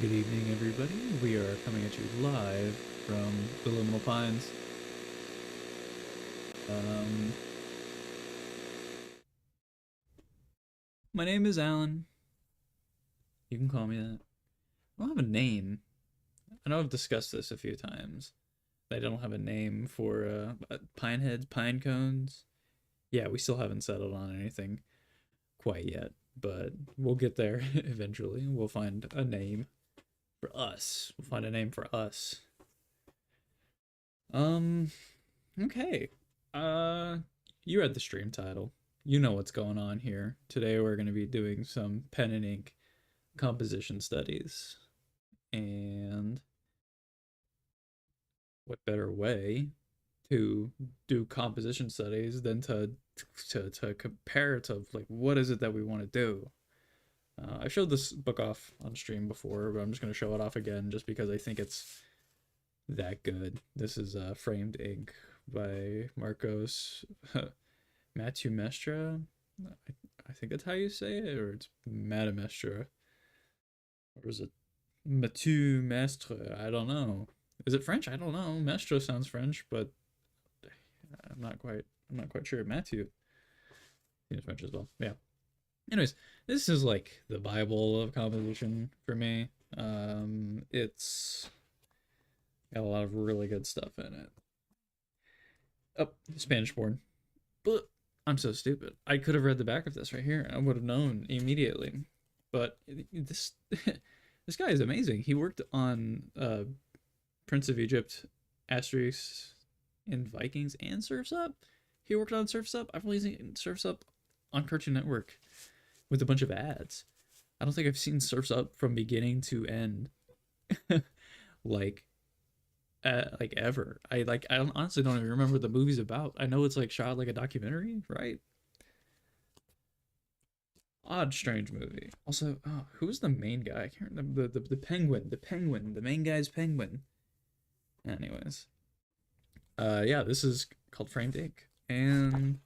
Good evening, everybody. We are coming at you live from the Liminal Pines. Um, my name is Alan. You can call me that. I don't have a name. I know I've discussed this a few times. I don't have a name for pine heads, pine cones. Yeah, we still haven't settled on anything quite yet, but we'll get there eventually. We'll find a name for us. We'll find a name for us. Um, Okay. Uh, you read the stream title. You know what's going on here. Today we're going to be doing some pen and ink composition studies. And what better way to do composition studies than to compare to like what is it that we want to do? I showed this book off on stream before, but I'm just going to show it off again just because I think it's that good. This is Framed Ink by Marcos Matthew Mestra. I think that's how you say it, or it's Madamestra. Or is it Mathieu Mestre? I don't know. Is it French? I don't know. Mestre sounds French, but I'm not quite sure. Matthew seems French as well. Yeah. Anyways, this is like the Bible of composition for me. It's got a lot of really good stuff in it. Oh, Spanish born. But I'm so stupid. I could have read the back of this right here. I would have known immediately. But this this guy is amazing. He worked on Prince of Egypt, Asterix, and Vikings, and Surf's Up. He worked on Surf's Up. I've only seen Surf's Up on Cartoon Network with a bunch of ads. I don't think I've seen Surf's Up from beginning to end, like like ever. I honestly don't even remember what the movie's about. I know it's like shot like a documentary, right? Odd, strange movie. Also, oh, who's the main guy? I can't remember the penguin. The penguin. The main guy's penguin. Anyways, yeah, this is called Framed Ink, and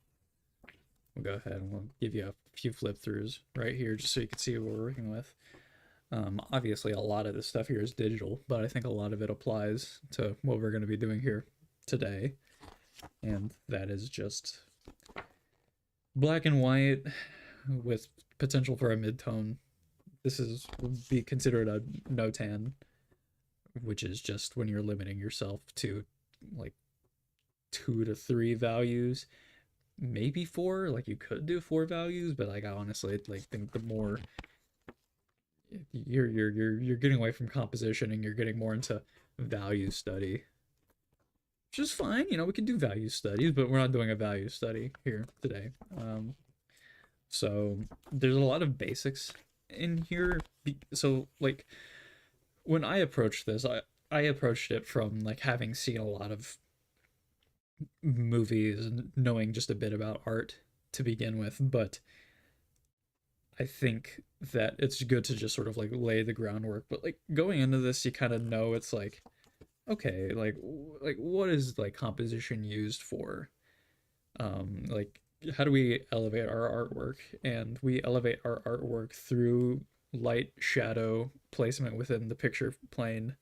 we'll go ahead and we'll give you a few flip throughs right here just so you can see what we're working with. Obviously, a lot of this stuff here is digital, but I think a lot of it applies to what we're going to be doing here today, and that is just black and white with potential for a mid-tone. This is would be considered a no tan, which is just when you're limiting yourself to like 2 to 3 values, maybe 4. Like you could do 4 values, but like I honestly like think the more you're getting away from composition and you're getting more into value study, which is fine. You know, we can do value studies, but we're not doing a value study here today. So there's a lot of basics in here. So like when I approached this, I approached it from like having seen a lot of movies and knowing just a bit about art to begin with, but I think that it's good to just sort of like lay the groundwork. But like going into this, you kind of know it's like, okay, like what is like composition used for? Like how do we elevate our artwork? And we elevate our artwork through light, shadow, placement within the picture plane,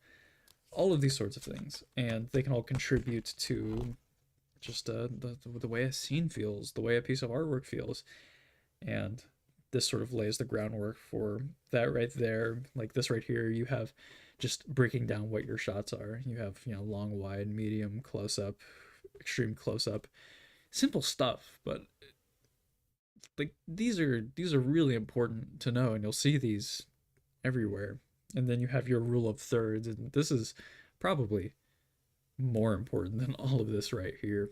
all of these sorts of things, and they can all contribute to just the way a scene feels, the way a piece of artwork feels, and this sort of lays the groundwork for that right there. Like this right here, you have just breaking down what your shots are. You have, you know, long, wide, medium, close up, extreme close up, simple stuff, but like these are really important to know, and you'll see these everywhere. And then you have your rule of thirds, and this is probably more important than all of this right here,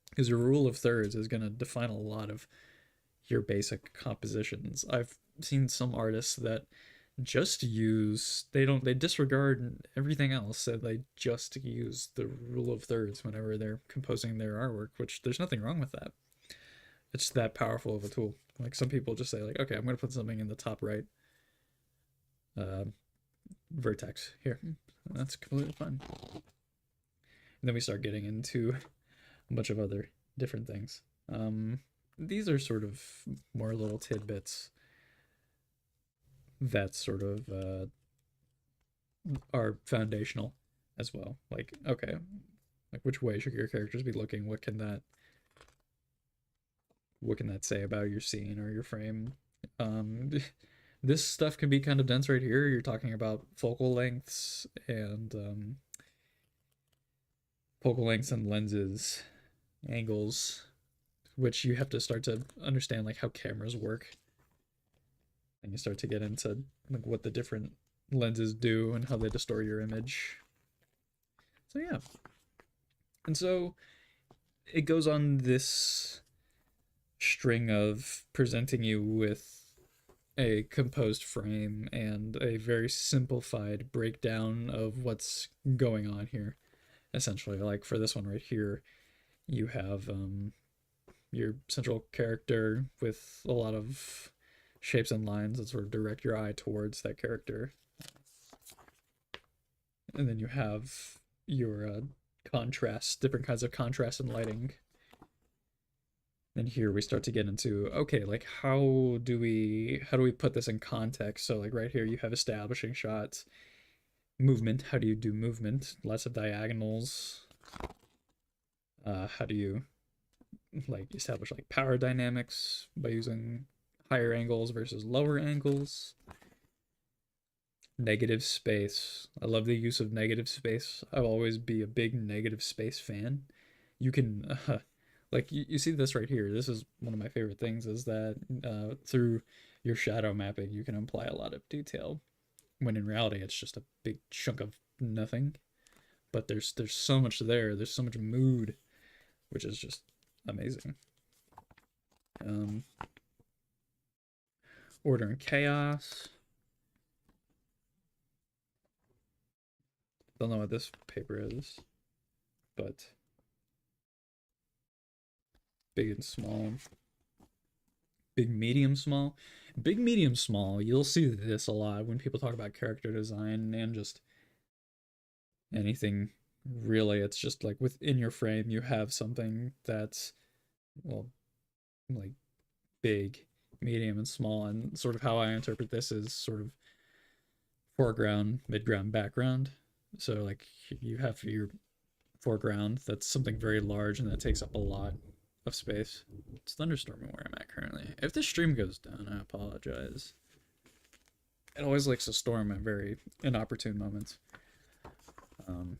because your rule of thirds is going to define a lot of your basic compositions. I've seen some artists that just use they disregard everything else and they just use the rule of thirds whenever they're composing their artwork, which there's nothing wrong with that. It's that powerful of a tool. Like some people just say like, okay, I'm going to put something in the top right uh, vertex here. That's completely fine. And then we start getting into a bunch of other different things. These are sort of more little tidbits that sort of are foundational as well. Like, okay, like which way should your characters be looking? What can that say about your scene or your frame? Um, this stuff can be kind of dense right here. You're talking about focal lengths and lenses, angles, which you have to start to understand like how cameras work, and you start to get into like what the different lenses do and how they distort your image. So yeah, and so it goes on this string of presenting you with a composed frame and a very simplified breakdown of what's going on here. Essentially, like for this one right here, you have your central character with a lot of shapes and lines that sort of direct your eye towards that character. And then you have your contrast, different kinds of contrast and lighting. And here we start to get into, okay, like how do we put this in context? So like right here you have establishing shots, movement. How do you do movement? Lots of diagonals. How do you like establish like power dynamics by using higher angles versus lower angles? Negative space. I love the use of negative space. I'll always be a big negative space fan. You can like you see this right here. This is one of my favorite things, is that through your shadow mapping you can imply a lot of detail, when in reality it's just a big chunk of nothing. But there's so much there. There's so much mood, which is just amazing. Order and chaos. Don't know what this paper is, but big and small. Big, medium, small. Big, medium, small. You'll see this a lot when people talk about character design and just anything really. It's just like within your frame you have something that's, well, like big, medium, and small. And sort of how I interpret this is sort of foreground, midground, background. So like you have your foreground that's something very large and that takes up a lot of space. It's thunderstorming where I'm at currently. If this stream goes down, I apologize. It always likes to storm at very inopportune moments. We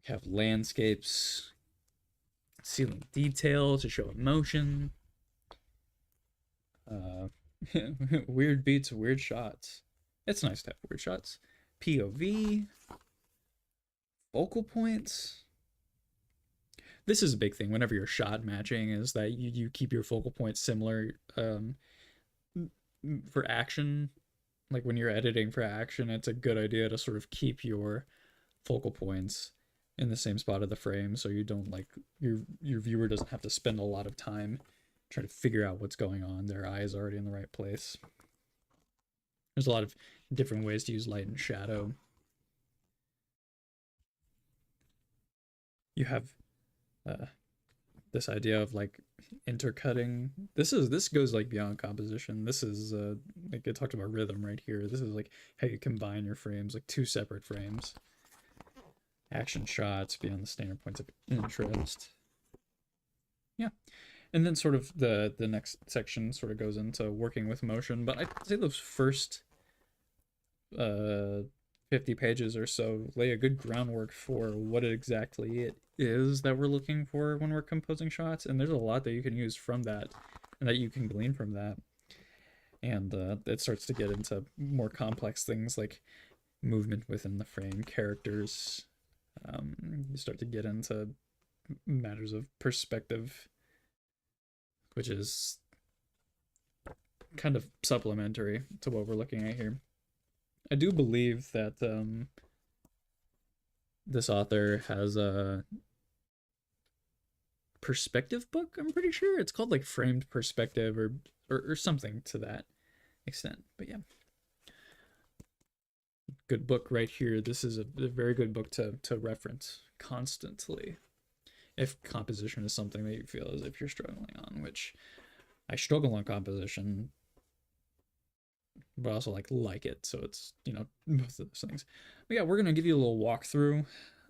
have landscapes, ceiling detail to show emotion. Weird beats, weird shots. It's nice to have weird shots. POV, focal points. This is a big thing whenever you're shot matching, is that you keep your focal points similar. For action, like when you're editing for action, it's a good idea to sort of keep your focal points in the same spot of the frame, so you don't like your viewer doesn't have to spend a lot of time trying to figure out what's going on. Their eye is already in the right place. There's a lot of different ways to use light and shadow. You have this idea of like intercutting. This goes like beyond composition. This is like I talked about rhythm right here. This is like how you combine your frames, like two separate frames. Action shots beyond the standard points of interest. Yeah. And then sort of the next section sort of goes into working with motion, but I'd say those first 50 pages or so lay a good groundwork for what exactly it is that we're looking for when we're composing shots. And there's a lot that you can use from that and that you can glean from that. And it starts to get into more complex things like movement within the frame, characters. You start to get into matters of perspective, which is kind of supplementary to what we're looking at here. I do believe that this author has a perspective book. I'm pretty sure it's called like Framed Perspective or something to that extent. But yeah, good book right here. This is a very good book to reference constantly if composition is something that you feel as if you're struggling on, which I struggle on composition but also like it. So it's, you know, both of those things. But yeah, we're gonna give you a little walkthrough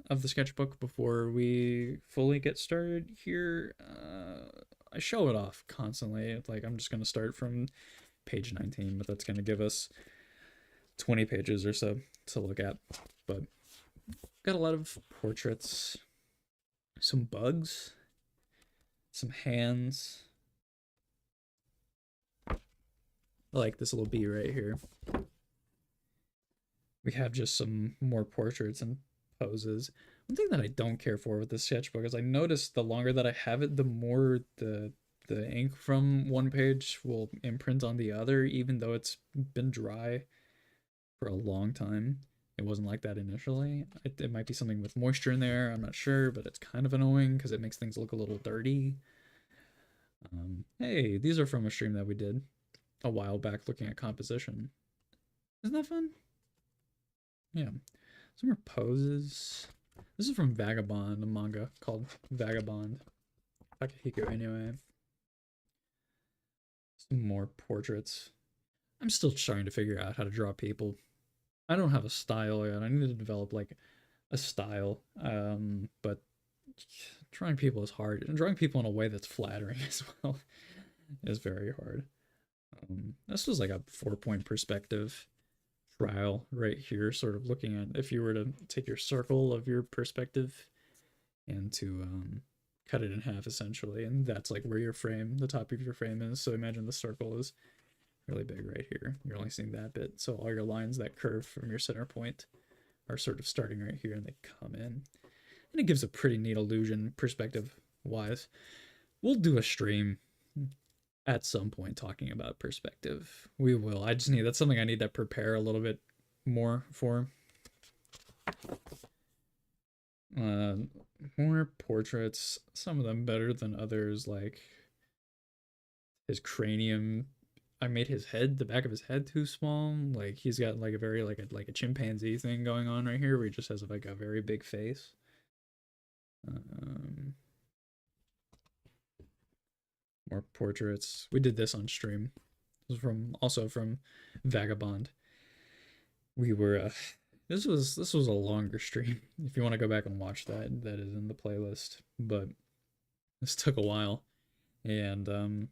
of the sketchbook before we fully get started here. I show it off constantly. Like I'm just gonna start from page 19, but that's gonna give us 20 pages or so to look at. But got a lot of portraits, some bugs, some hands. I like this little bee right here. We have just some more portraits and poses. One thing that I don't care for with this sketchbook is I notice the longer that I have it, the more the ink from one page will imprint on the other, even though it's been dry for a long time. It wasn't like that initially. It might be something with moisture in there, I'm not sure, but it's kind of annoying because it makes things look a little dirty. Hey, these are from a stream that we did a while back looking at composition. Isn't that fun? Yeah. Some more poses. This is from Vagabond, a manga called Vagabond. Takahiko anyway. Some more portraits. I'm still trying to figure out how to draw people. I don't have a style yet. I need to develop like a style. But drawing people is hard. And drawing people in a way that's flattering as well is very hard. This was like a 4-point perspective trial right here, sort of looking at if you were to take your circle of your perspective and to cut it in half essentially, and that's like where your frame, the top of your frame is. So imagine the circle is really big right here. You're only seeing that bit. So all your lines that curve from your center point are sort of starting right here and they come in. And it gives a pretty neat illusion perspective wise. We'll do a stream at some point talking about perspective. We will. That's something I need to prepare a little bit more for. More portraits, some of them better than others, like his cranium. I made his head, the back of his head too small. Like he's got like a very like a chimpanzee thing going on right here where he just has like a very big face. More portraits. We did this on stream. This was also from Vagabond. We were this was a longer stream. If you want to go back and watch that, that is in the playlist. But this took a while, and I'm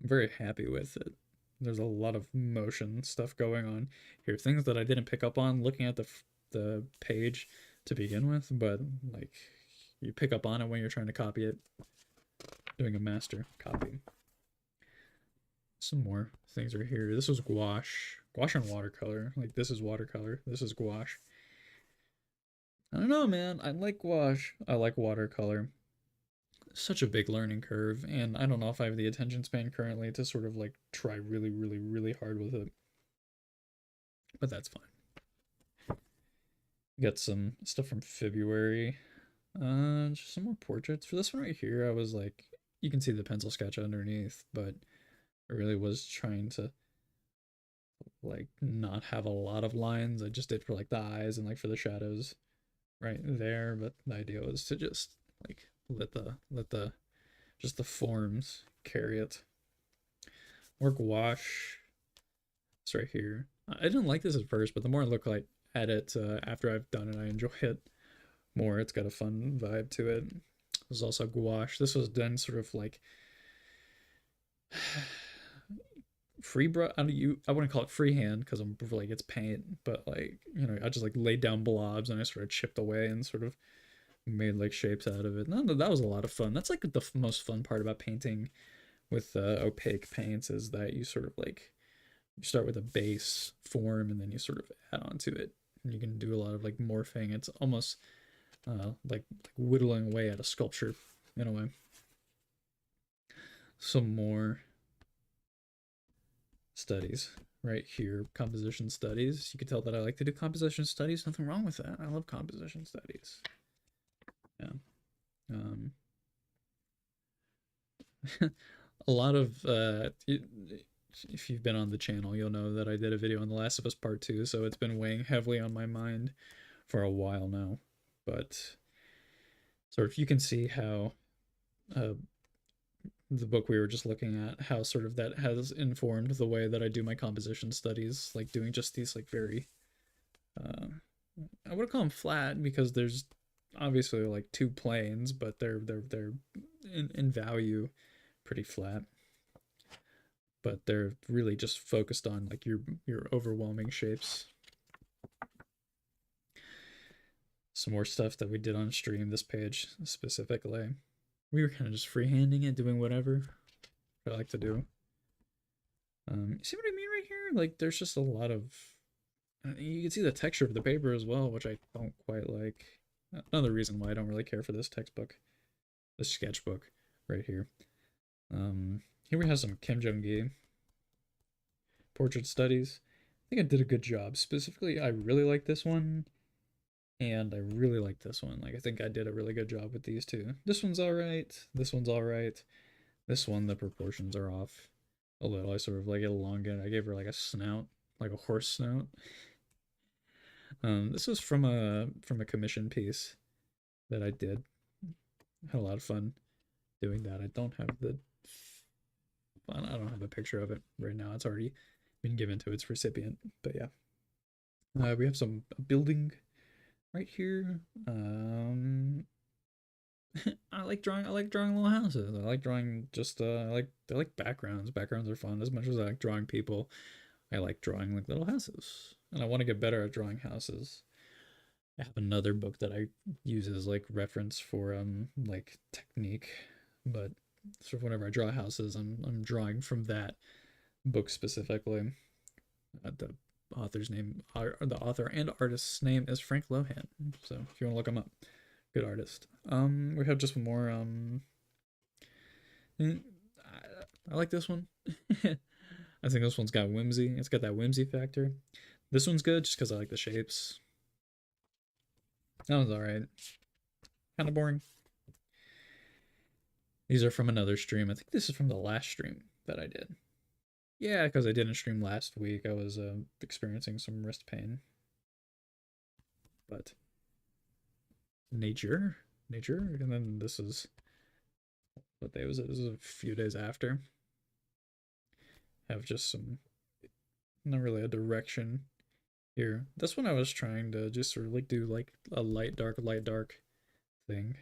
very happy with it. There's a lot of motion stuff going on here, things that I didn't pick up on looking at the page to begin with, but like you pick up on it when you're trying to copy it, doing a master copy. Some more things are here. This was gouache and watercolor. Like this is watercolor, this is gouache. I don't know, man. I like gouache, I like watercolor. Such a big learning curve, and I don't know if I have the attention span currently to sort of like try really hard with it, but that's fine. Got some stuff from February. Just some more portraits. For this one right here, I was like, you can see the pencil sketch underneath, but I really was trying to like not have a lot of lines. I just did for like the eyes and like for the shadows right there, but the idea was to just like let the just the forms carry it. More gouache. It's right here. I didn't like this at first, but the more I look like at it after I've done it, I enjoy it more. It's got a fun vibe to it. There's also gouache. This was done sort of like free brush. I wouldn't call it freehand because I'm like it's paint, but like you know I just like laid down blobs and I sort of chipped away and sort of made like shapes out of it. No, that was a lot of fun. That's like the most fun part about painting with opaque paints is that you sort of like you start with a base form and then you sort of add on to it, and you can do a lot of like morphing. It's almost like whittling away at a sculpture in a way. Some more studies right here, composition studies. You can tell that I like to do composition studies. Nothing wrong with that. I love composition studies. Yeah. A lot of if you've been on the channel, you'll know that I did a video on The Last of Us Part 2, so it's been weighing heavily on my mind for a while now. But sort of you can see how the book we were just looking at, how sort of that has informed the way that I do my composition studies, like doing just these like very uh, I would call them flat because there's obviously like two planes, but they're in value pretty flat. But they're really just focused on like your overwhelming shapes. Some more stuff that we did on stream this page specifically. We were kind of just freehanding it, doing whatever I like to do. See what I mean right here? Like there's just a lot of you can see the texture of the paper as well, which I don't quite like. Another reason why I don't really care for this textbook, this sketchbook right here. Here we have some Kim Jong-gi portrait studies. I think I did a good job. Specifically, I really like this one, and I really like this one. Like I think I did a really good job with these two. This one's all right. This one's all right. This one, the proportions are off a little. I sort of like elongated. I gave her like a snout, like a horse snout. This was from a commission piece that I did. Had a lot of fun doing that. I don't have the I don't have a picture of it right now. It's already been given to its recipient. But yeah, we have some building right here. I like drawing. I like drawing little houses. I like drawing just I like backgrounds. Backgrounds are fun as much as I like drawing people. I like drawing like little houses, and I want to get better at drawing houses. I have another book that I use as like reference for like technique, but sort of whenever I draw houses, I'm drawing from that book specifically. The author's name, the author and artist's name is Frank Lohan. So if you want to look him up, good artist. We have just more. I like this one. I think this one's got whimsy. It's got that whimsy factor. This one's good just because I like the shapes. That one's alright. Kind of boring. These are from another stream. I think this is from the last stream that I did. Yeah, because I didn't stream last week. I was experiencing some wrist pain. But nature, and then this is what day was it? This was a few days after. Have just some, not really a direction here. This one I was trying to just sort of like do like a light dark thing.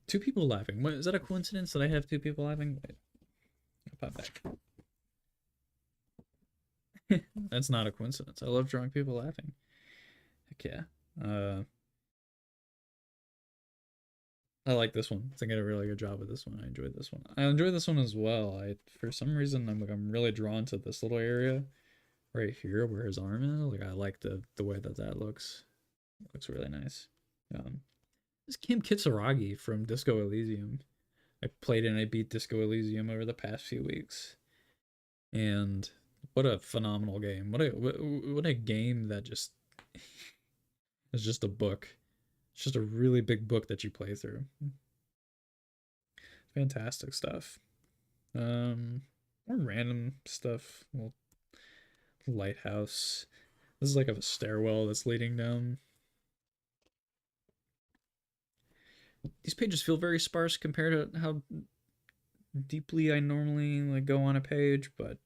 Two people laughing. What, is that a coincidence that I have two people laughing? Wait, I'll pop back. That's not a coincidence. I love drawing people laughing. Heck yeah. I like this one. I think I did a really good job with this one. I enjoyed this one. I enjoyed this one as well. For some reason I'm really drawn to this little area right here where his arm is. Like I like the way that looks. It looks really nice. This is Kim Kitsuragi from Disco Elysium. I played and I beat Disco Elysium over the past few weeks, and what a phenomenal game! What a game that just is just a book. It's just a really big book that you play through. Fantastic stuff. More random stuff. Well, lighthouse. This is like a stairwell that's leading down. These pages feel very sparse compared to how deeply I normally like go on a page, but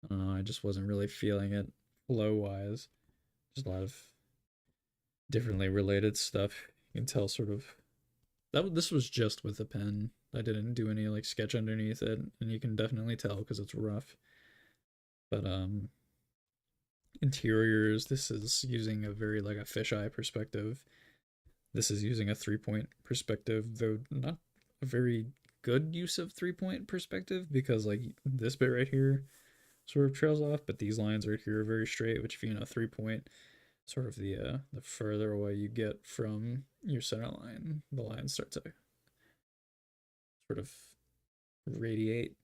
I don't know, I just wasn't really feeling it flow wise. Just a lot of differently related stuff. You can tell sort of that this was just with a pen. I didn't do any like sketch underneath it, and you can definitely tell because it's rough. But interiors, this is using a very like a fisheye perspective. This is using a 3-point perspective, though not a very good use of 3-point perspective because like this bit right here sort of trails off, but these lines right here are very straight, which if you know 3-point, sort of the further away you get from your center line, the lines start to sort of radiate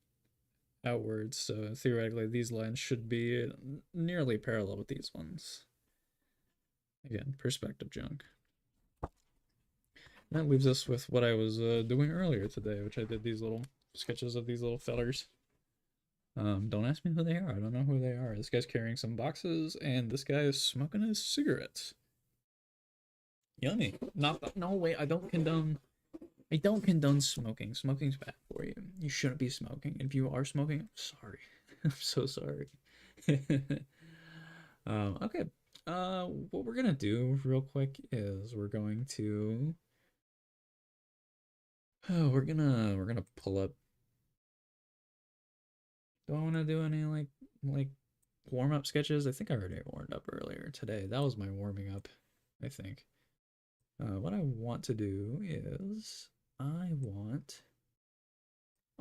outwards. So theoretically, these lines should be nearly parallel with these ones. Again, perspective junk. That leaves us with what I was doing earlier today, which I did these little sketches of these little fellers. Don't ask me who they are. I don't know who they are. This guy's carrying some boxes, and this guy is smoking his cigarettes. Yummy. Not no way. I don't condone smoking. Smoking's bad for you. You shouldn't be smoking. If you are smoking, I'm sorry. I'm so sorry. Okay. What we're gonna do real quick is we're going to we're gonna pull up. Do I want to do any like warm up sketches? I think I already warmed up earlier today. That was my warming up, I think. What I want to do is I'm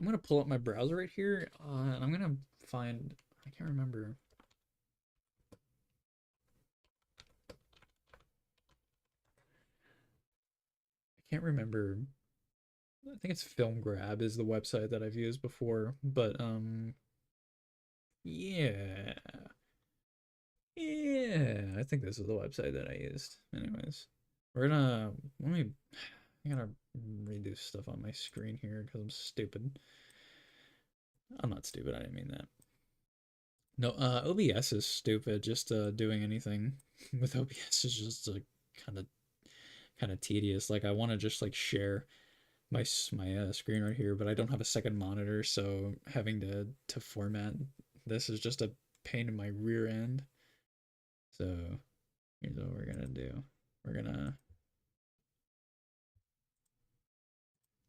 gonna pull up my browser right here, and I'm gonna find I can't remember. I can't remember. I think it's Film Grab is the website that I've used before, but yeah. Yeah, I think this is the website that I used. Anyways, we're gonna let me I gotta redo stuff on my screen here because I'm stupid. I'm not stupid, I didn't mean that. No, OBS is stupid. Just doing anything with OBS is just kind of tedious. Like I want to just like share my screen right here, but I don't have a second monitor, so having to format this is just a pain in my rear end. So here's what we're gonna do. We're gonna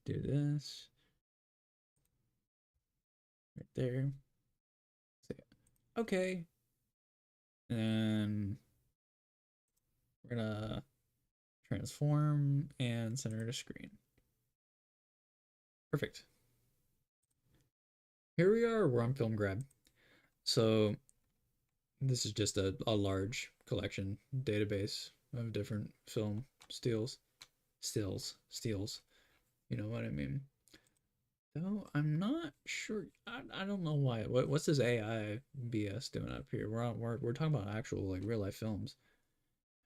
do this right there. Say okay, and we're gonna transform and center to screen. Perfect. Here we are. We're on Film Grab. So this is just a large collection database of different film steals. You know what I mean? Though I'm not sure. I don't know why. What's this AI BS doing up here? We're talking about actual like real life films.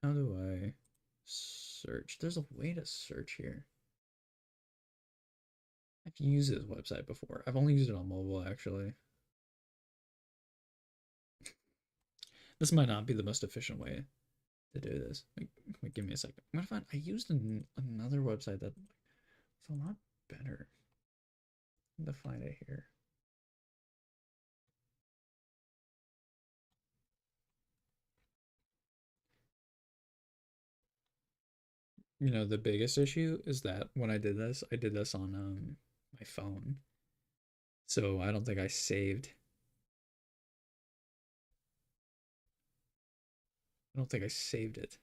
How do I search? There's a way to search here. I've used this website before. I've only used it on mobile actually. This might not be the most efficient way to do this. Wait, give me a second. I'm gonna find. I used another website that it's a lot better to find it here. You know, the biggest issue is that when I did this on my phone. So I don't think I saved. I don't think I saved it.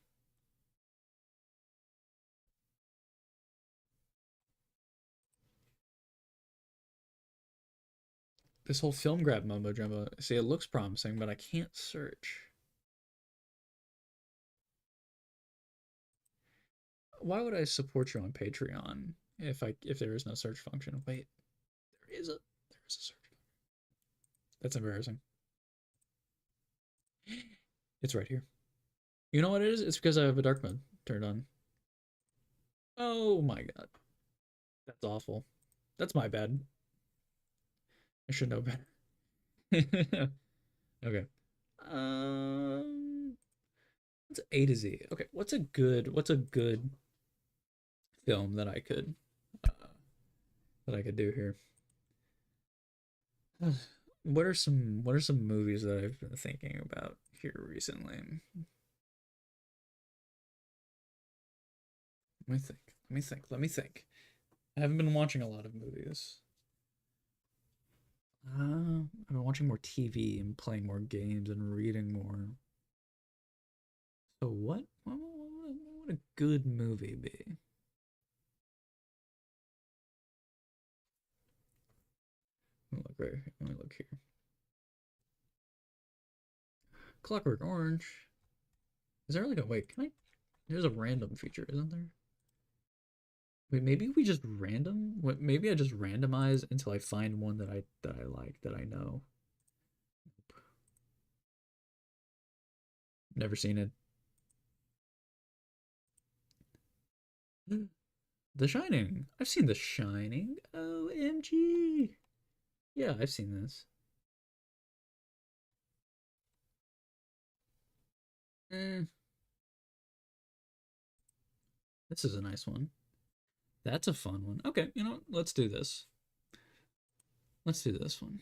This whole film grab mumbo jumbo. See, it looks promising, but I can't search. Why would I support you on Patreon if there is no search function? Wait, there is a search. That's embarrassing. It's right here. You know what it is? It's because I have a dark mode turned on. Oh my god. That's awful. That's my bad. I should know better. Okay. What's A to Z? Okay, what's a good film that I could do here? What are some movies that I've been thinking about here recently? Let me think. Let me think. I haven't been watching a lot of movies. I've been watching more TV and playing more games and reading more. So what would a good movie be? Let me look right here. Let me look here. Clockwork Orange. Is there like a wait? Can I? There's a random feature, isn't there? Wait, maybe we just random. What? Maybe I just randomize until I find one that I like that I know. Never seen it. The Shining. I've seen The Shining. OMG. Yeah, I've seen this. Eh, This is a nice one. That's a fun one. Okay, you know what? Let's do this. Let's do this one.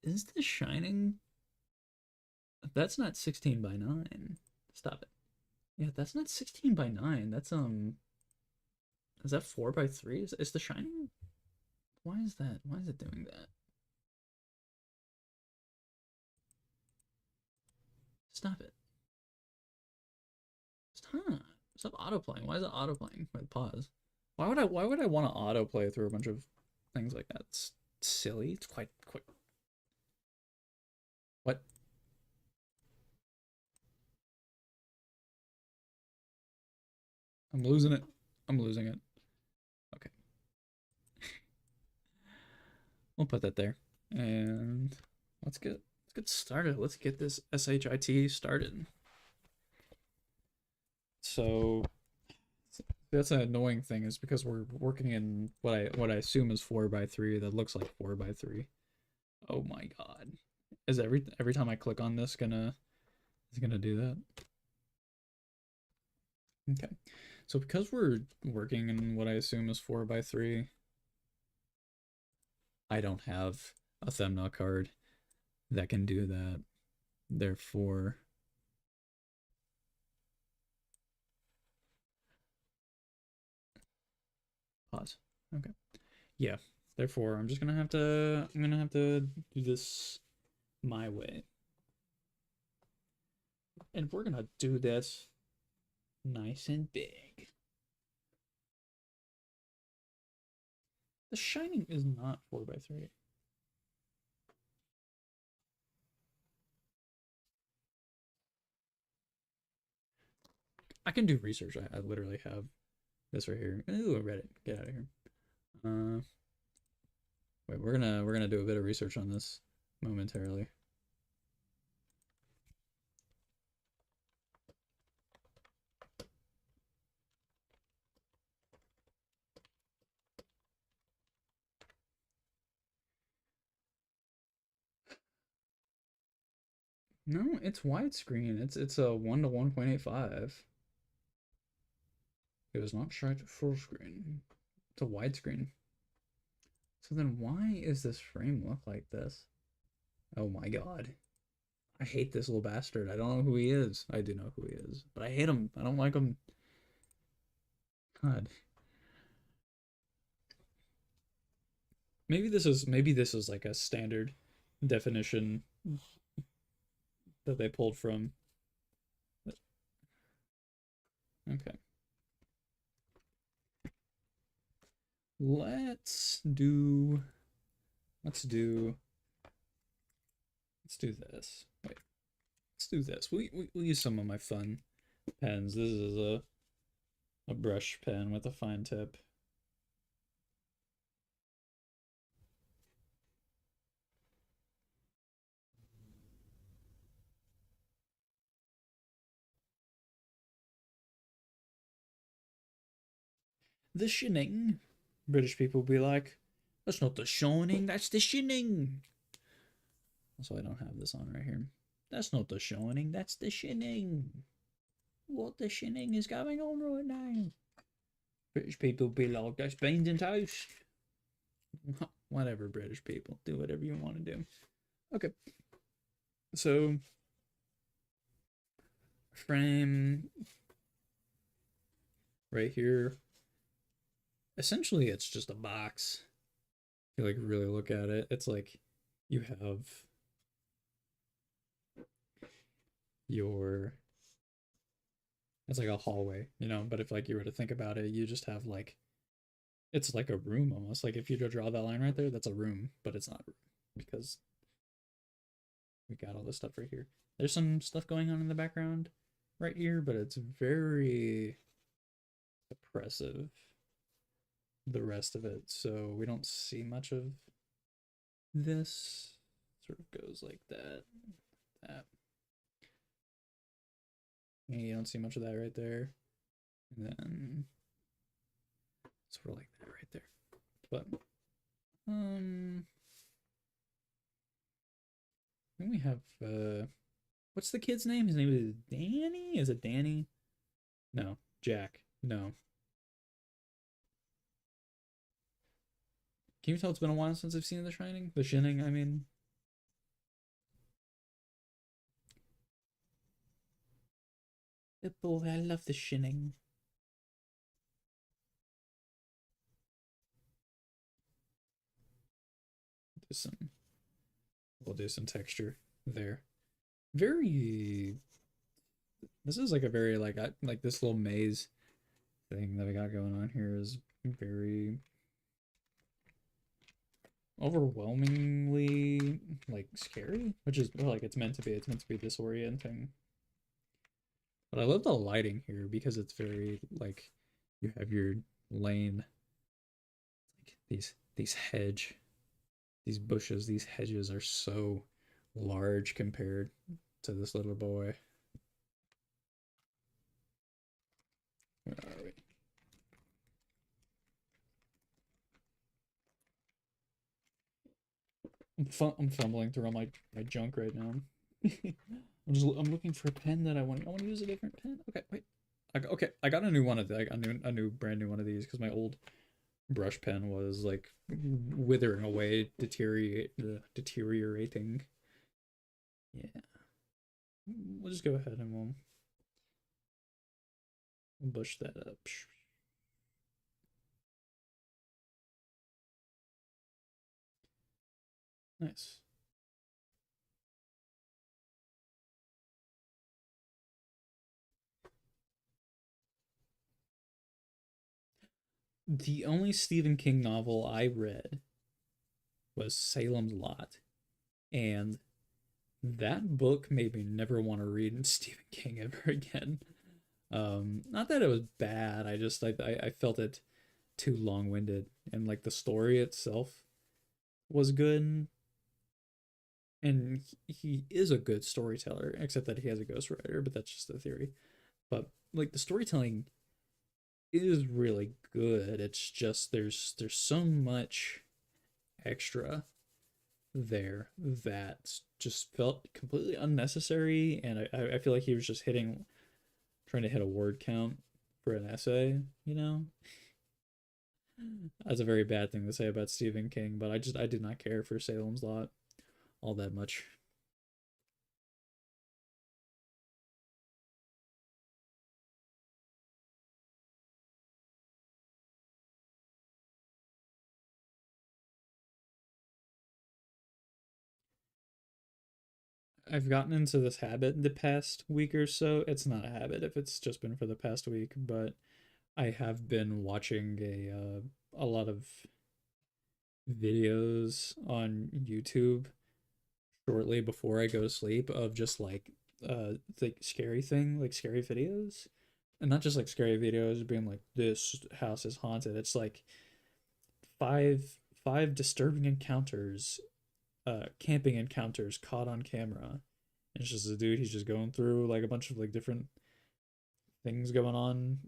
Is this Shining? That's not 16 by 9. Stop it. Yeah, that's not 16 by 9. That's is that 4 by 3? Is the Shining? Why is that? Why is it doing that? Stop it. Stop. Stop autoplaying. Why is it autoplaying? Wait, pause. Why would I want to autoplay through a bunch of things like that? It's silly. It's quite quick. What? I'm losing it. I'm losing it. Okay. We'll put that there. And let's get started. Let's get this SHIT started. So that's an annoying thing is because we're working in what I assume is 4 by 3 that looks like 4 by 3. Oh my god. Is every time I click on this gonna do that? Okay. So because we're working in what I assume is 4 by 3, I don't have a thumbnail card that can do that. Therefore, pause. Okay. Yeah. Therefore, I'm gonna have to do this my way. And we're gonna do this nice and big. The Shining is not 4 by 3. I can do research. I literally have this right here. Ooh, Reddit. Get out of here. Wait, we're gonna do a bit of research on this momentarily. No, it's widescreen. It's a 1 to 1.85. It was not shot to full screen. It's a widescreen. So then why is this frame look like this? Oh my god. I hate this little bastard. I don't know who he is. I do know who he is, but I hate him. I don't like him. God. Maybe this is like a standard definition that they pulled from. Okay. Let's do this. Wait. Let's do this. We'll use some of my fun pens. This is a brush pen with a fine tip. The Shining. British people be like, that's not the Shining, that's the Shining. Also, I don't have this on right here. That's not the Shining, that's the Shining. What the Shining is going on right now? British people be like, that's beans and toast. Whatever, British people. Do whatever you want to do. Okay. So, frame right here. Essentially, it's just a box. If you like really look at it, it's like you have your it's like a hallway, you know, but if like you were to think about it, you just have like it's like a room almost. Like if you draw that line right there, that's a room, but it's not a room because we got all this stuff right here. There's some stuff going on in the background right here, but it's very oppressive, the rest of it. So we don't see much of this. Sort of goes like that. That. And you don't see much of that right there. And then sort of like that right there. But then we have What's the kid's name? His name is Danny? Is it Danny? No. Jack. No. Can you tell it's been a while since I've seen The Shining? The Shining, I mean. Oh, I love The Shining. Do some, we'll do some texture there. Very. This is like a very like this little maze thing that we got going on here is very overwhelmingly like scary, which is well, like it's meant to be. It's meant to be disorienting. But I love the lighting here because it's very like you have your lane, like these bushes, these hedges are so large compared to this little boy. Where are we? I'm fumbling through all my junk right now. I'm looking for a pen that I want. I want to use a different pen. Okay, wait. Okay, I got a new one of the. I got a new brand new one of these because my old brush pen was like withering away, deteriorating. Yeah, we'll just go ahead and we'll bush that up. Nice. The only Stephen King novel I read was Salem's Lot, and that book made me never want to read Stephen King ever again. Not that it was bad, I felt it too long-winded, and like the story itself was good, and he is a good storyteller, except that he has a ghostwriter, but that's just a theory. But like the storytelling is really good. It's just there's so much extra there that just felt completely unnecessary, and I feel like he was just trying to hit a word count for an essay, you know? That's a very bad thing to say about Stephen King, but I did not care for Salem's Lot all that much. I've gotten into this habit the past week or so. It's not a habit if it's just been for the past week, but I have been watching a lot of videos on YouTube shortly before I go to sleep of just like scary videos. And not just like scary videos being like this house is haunted. It's like five five disturbing encounters, camping encounters caught on camera. And it's just a dude, he's just going through like a bunch of like different things going on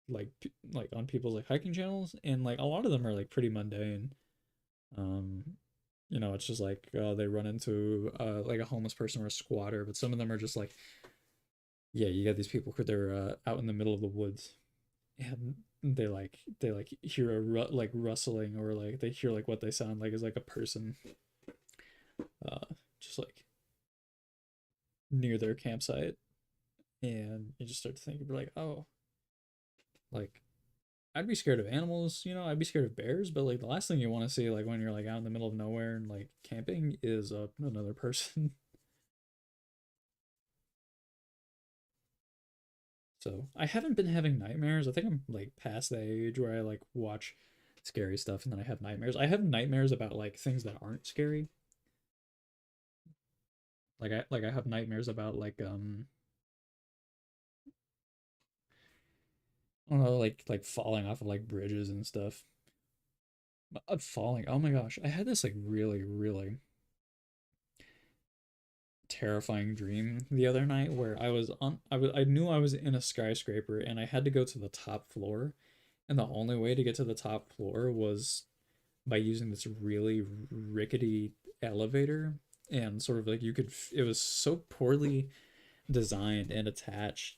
like on people's like hiking channels, and like a lot of them are like pretty mundane. Um it's just like they run into like a homeless person or a squatter, but some of them are just like yeah, you got these people who they're out in the middle of the woods, and they hear like rustling, or like they hear like what they sound like is like a person uh just like near their campsite, and you just start to think you'd be like, oh, like I'd be scared of animals, I'd be scared of bears, but like the last thing you want to see like when you're like out in the middle of nowhere and like camping is another person. So I haven't been having nightmares. I think I'm like past the age where I like watch scary stuff and then I have nightmares. I have nightmares about like things that aren't scary. Like I have nightmares about like I don't know, like falling off of like bridges and stuff. Falling. Oh my gosh, I had this like really terrifying dream the other night where I knew I was in a skyscraper and I had to go to the top floor, and the only way to get to the top floor was by using this really rickety elevator, and sort of like you could, it was so poorly designed and attached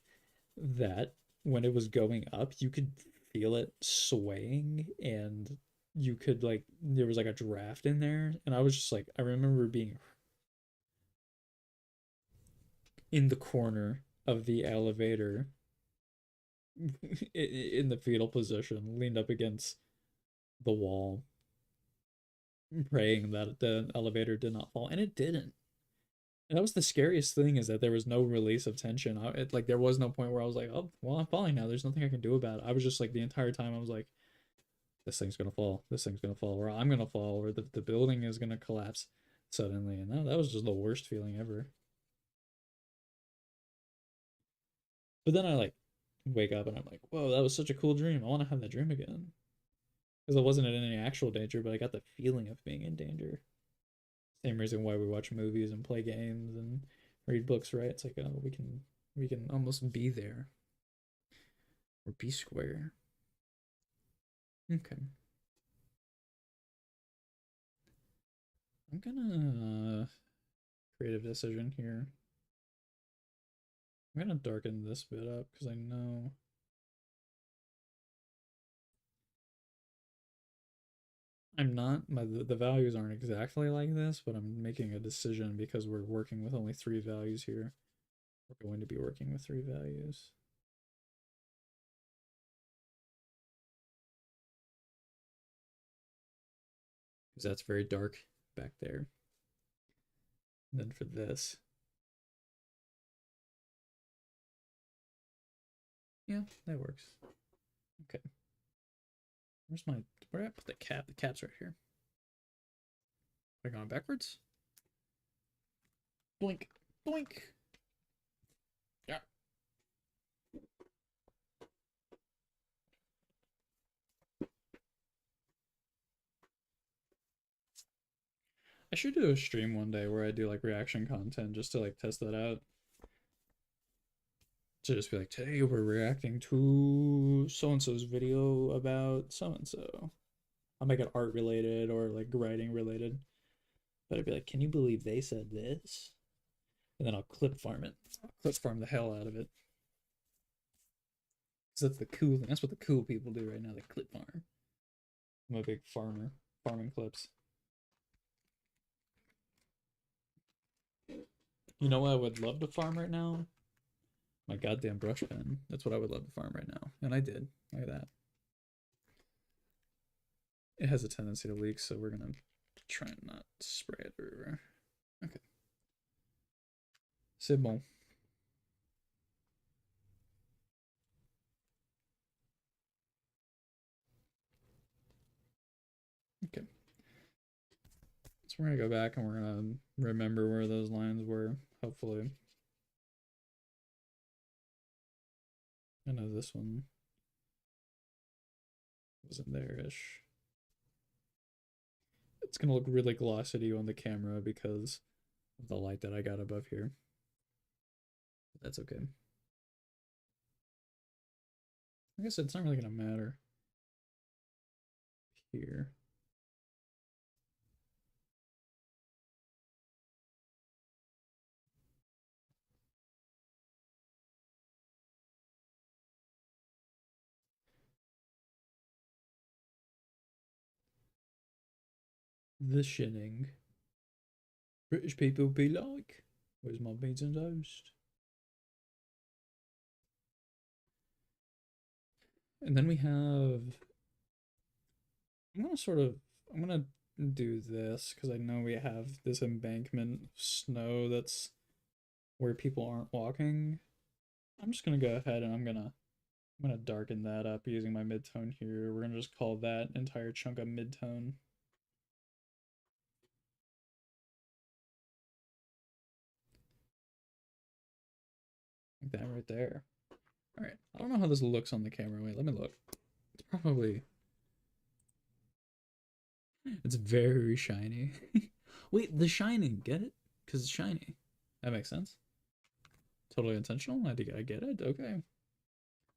that when it was going up, you could feel it swaying, and you could like, there was like a draft in there, and I was just like, I remember being in the corner of the elevator in the fetal position, leaned up against the wall, praying that the elevator did not fall, and it didn't. And that was the scariest thing, is that there was no release of tension. Like there was no point where I was like, oh, well, I'm falling now. There's nothing I can do about it. I was just like, the entire time I was like, this thing's gonna fall. This thing's gonna fall, or I'm gonna fall, or the building is gonna collapse suddenly. And that was just the worst feeling ever. But then I like wake up and I'm like, whoa, that was such a cool dream. I want to have that dream again. Because I wasn't in any actual danger, but I got the feeling of being in danger. Same reason why we watch movies and play games and read books, right? It's like, oh, we can almost be there, or be square. Okay, I'm gonna creative decision here. I'm gonna darken this bit up because I know I'm not, the values aren't exactly like this, but I'm making a decision because we're working with only three values here. We're going to be working with three values. Because that's very dark back there. And then for this, yeah, that works. Okay. Where's my, where did I put the cap? The cap's right here. Am I going backwards? Blink, blink. Yeah. I should do a stream one day where I do like reaction content just to like test that out. To just be like, today we're reacting to so and so's video about so and so. I'll make it art related or like writing related. But I'd be like, can you believe they said this? And then I'll clip farm it. I'll clip farm the hell out of it. Because that's the cool thing. That's what the cool people do right now. They clip farm. I'm a big farmer. Farming clips. You know what I would love to farm right now? My goddamn brush pen. That's what I would love to farm right now. And I did. Look at that. It has a tendency to leak, so we're gonna try and not spray it everywhere. Okay. C'est bon. Okay. So we're gonna go back and we're gonna remember where those lines were, hopefully. I know this one wasn't there-ish. It's gonna look really glossy to you on the camera because of the light that I got above here. But that's okay. I guess it's not really gonna matter here. The shinning. British people be like, where's my beans and toast? And then we have, I'm gonna do this because I know we have this embankment of snow that's where people aren't walking. I'm just gonna go ahead and I'm gonna darken that up using my midtone here. We're gonna just call that entire chunk a midtone. Like that right there. All right, I don't know how this looks on the camera. Wait, let me look. It's probably, it's very shiny. Wait, the shining, get it? Because it's shiny. That makes sense. Totally intentional. I get it. Okay.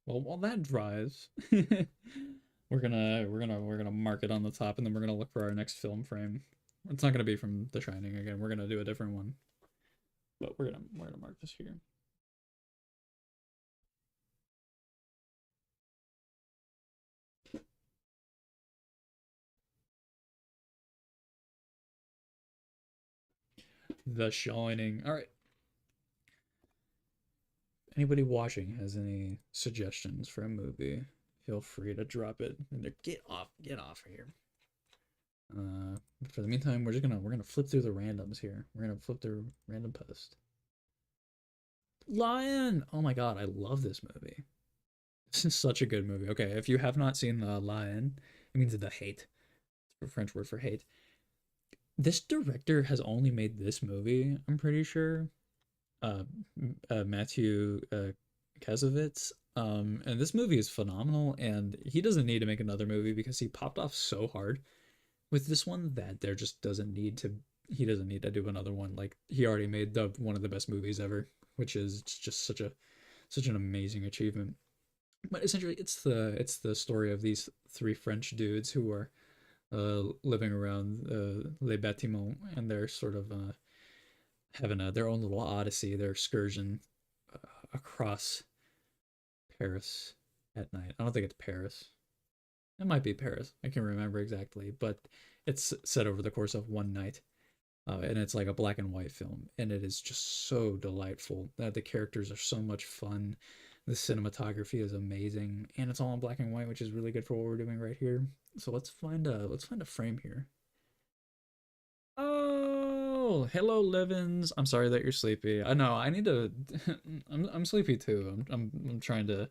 Well, while that dries, we're gonna mark it on the top, and then we're gonna look for our next film frame. It's not gonna be from The Shining again. We're gonna do a different one, but we're gonna mark this here. The Shining. All right. Anybody watching has any suggestions for a movie? Feel free to drop it. And get off of here. For the meantime, we're gonna flip through the randoms here. We're gonna flip through random post. Lion. Oh my god, I love this movie. This is such a good movie. Okay, if you have not seen Lion, it means the hate. It's a French word for hate. This director has only made this movie. I'm pretty sure. Uh, Matthew Kasovitz. And this movie is phenomenal, and he doesn't need to make another movie because he popped off so hard with this one that there just doesn't need to. He doesn't need to do another one. Like he already made the one of the best movies ever, which is just such an amazing achievement. But essentially, it's the story of these three French dudes who are living around Les Bâtiments, and they're sort of having their own little odyssey, their excursion across Paris at night. I don't think it's Paris. It might be Paris. I can't remember exactly, but it's set over the course of one night. And it's like a black and white film, and it is just so delightful. The characters are so much fun. The cinematography is amazing, and it's all in black and white, which is really good for what we're doing right here. So let's find a frame here. Oh, hello, Livins. I'm sorry that you're sleepy. I know. I need to. I'm sleepy too. I'm trying to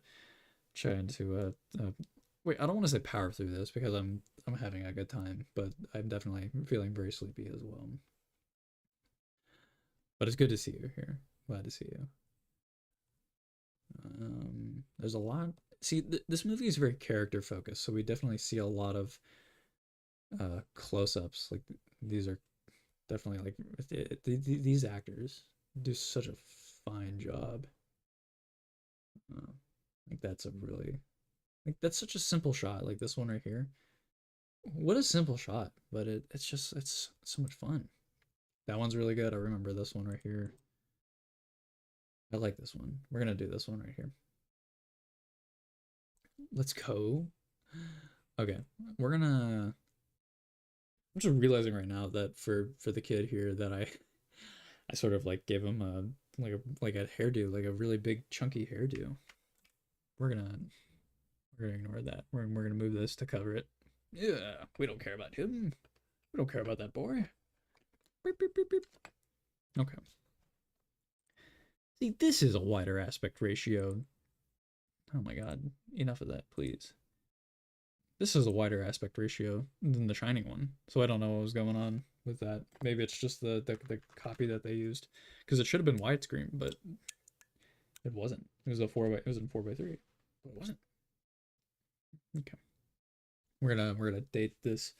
wait. I don't want to say power through this because I'm having a good time, but I'm definitely feeling very sleepy as well. But it's good to see you here. Glad to see you. There's a lot. See, this movie is very character focused, so we definitely see a lot of close-ups. Like these are definitely like these actors do such a fine job. Uh, like that's a really like that's such a simple shot. Like this one right here. What a simple shot, but it's just it's so much fun. That one's really good. I remember this one right here. I like this one. We're gonna do this one right here. Let's go. Okay, we're gonna. I'm just realizing right now that for the kid here that I sort of like gave him a hairdo, like a really big chunky hairdo. We're gonna we're gonna ignore that. We're gonna move this to cover it. Yeah, we don't care about him. We don't care about that boy. Beep, beep, beep, beep. Okay. See, this is a wider aspect ratio. Oh my god. Enough of that, please. This is a wider aspect ratio than the Shining one. So I don't know what was going on with that. Maybe it's just the copy that they used. Because it should have been widescreen, but it wasn't. It was a it was in 4:3. But it wasn't. Okay. We're gonna date this,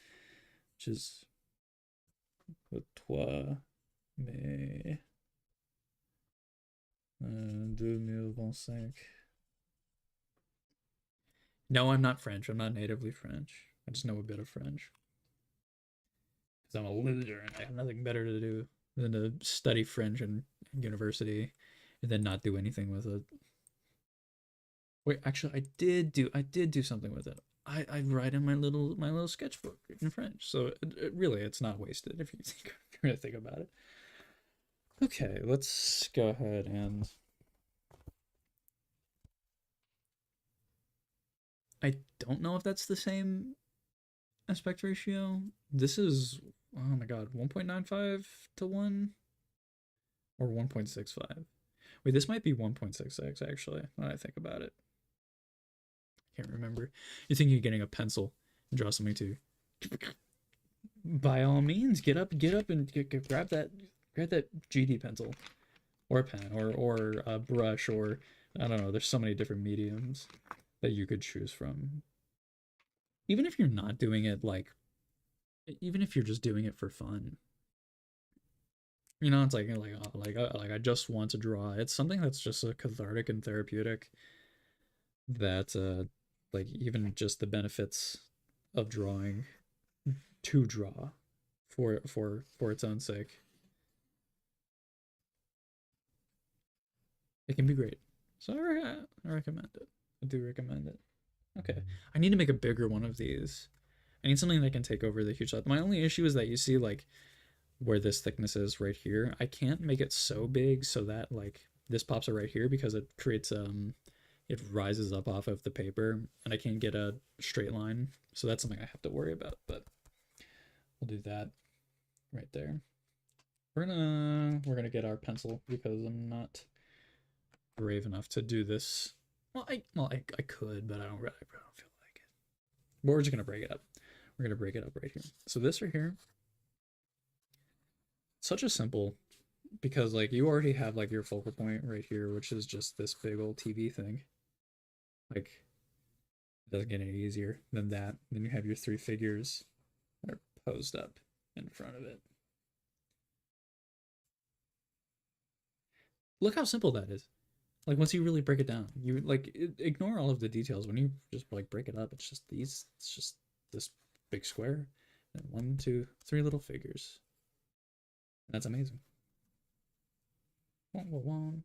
which is le 3 mai 2025. No, I'm not French. I'm not natively French. I just know a bit of French. Because I'm a loser and I have nothing better to do than to study French in university and then not do anything with it. Wait, actually, I did do something with it. I write in my little sketchbook in French. So really, it's not wasted if you think if you're gonna think about it. Okay, let's go ahead and I don't know if that's the same aspect ratio. This is oh my god, 1.95 to 1 or 1.65. Wait, this might be 1.66 actually, when I think about it. I can't remember. You think you're getting a pencil and draw something too. By all means, get up and grab that GD pencil or a pen or a brush or I don't know, there's so many different mediums that you could choose from. Even if you're not doing it like even if you're just doing it for fun, it's like I just want to draw. It's something that's just a cathartic and therapeutic. That like even just the benefits of drawing to draw for its own sake. It can be great. So I recommend it. I do recommend it. Okay. I need to make a bigger one of these. I need something that can take over the huge side. My only issue is that you see like where this thickness is right here. I can't make it so big so that like this pops out right here because it creates it rises up off of the paper and I can't get a straight line. So that's something I have to worry about, but we'll do that right there. We're gonna get our pencil because I'm not brave enough to do this. I could, but I don't feel like it. But we're just gonna break it up. We're gonna break it up right here. So this right here, such a simple, because like you already have like your focal point right here, which is just this big old TV thing. Like it doesn't get any easier than that. Then you have your three figures that are posed up in front of it. Look how simple that is. Like once you really break it down, you like ignore all of the details. When you just like break it up, it's just these. It's just this big square and one, two, three little figures. And that's amazing. One.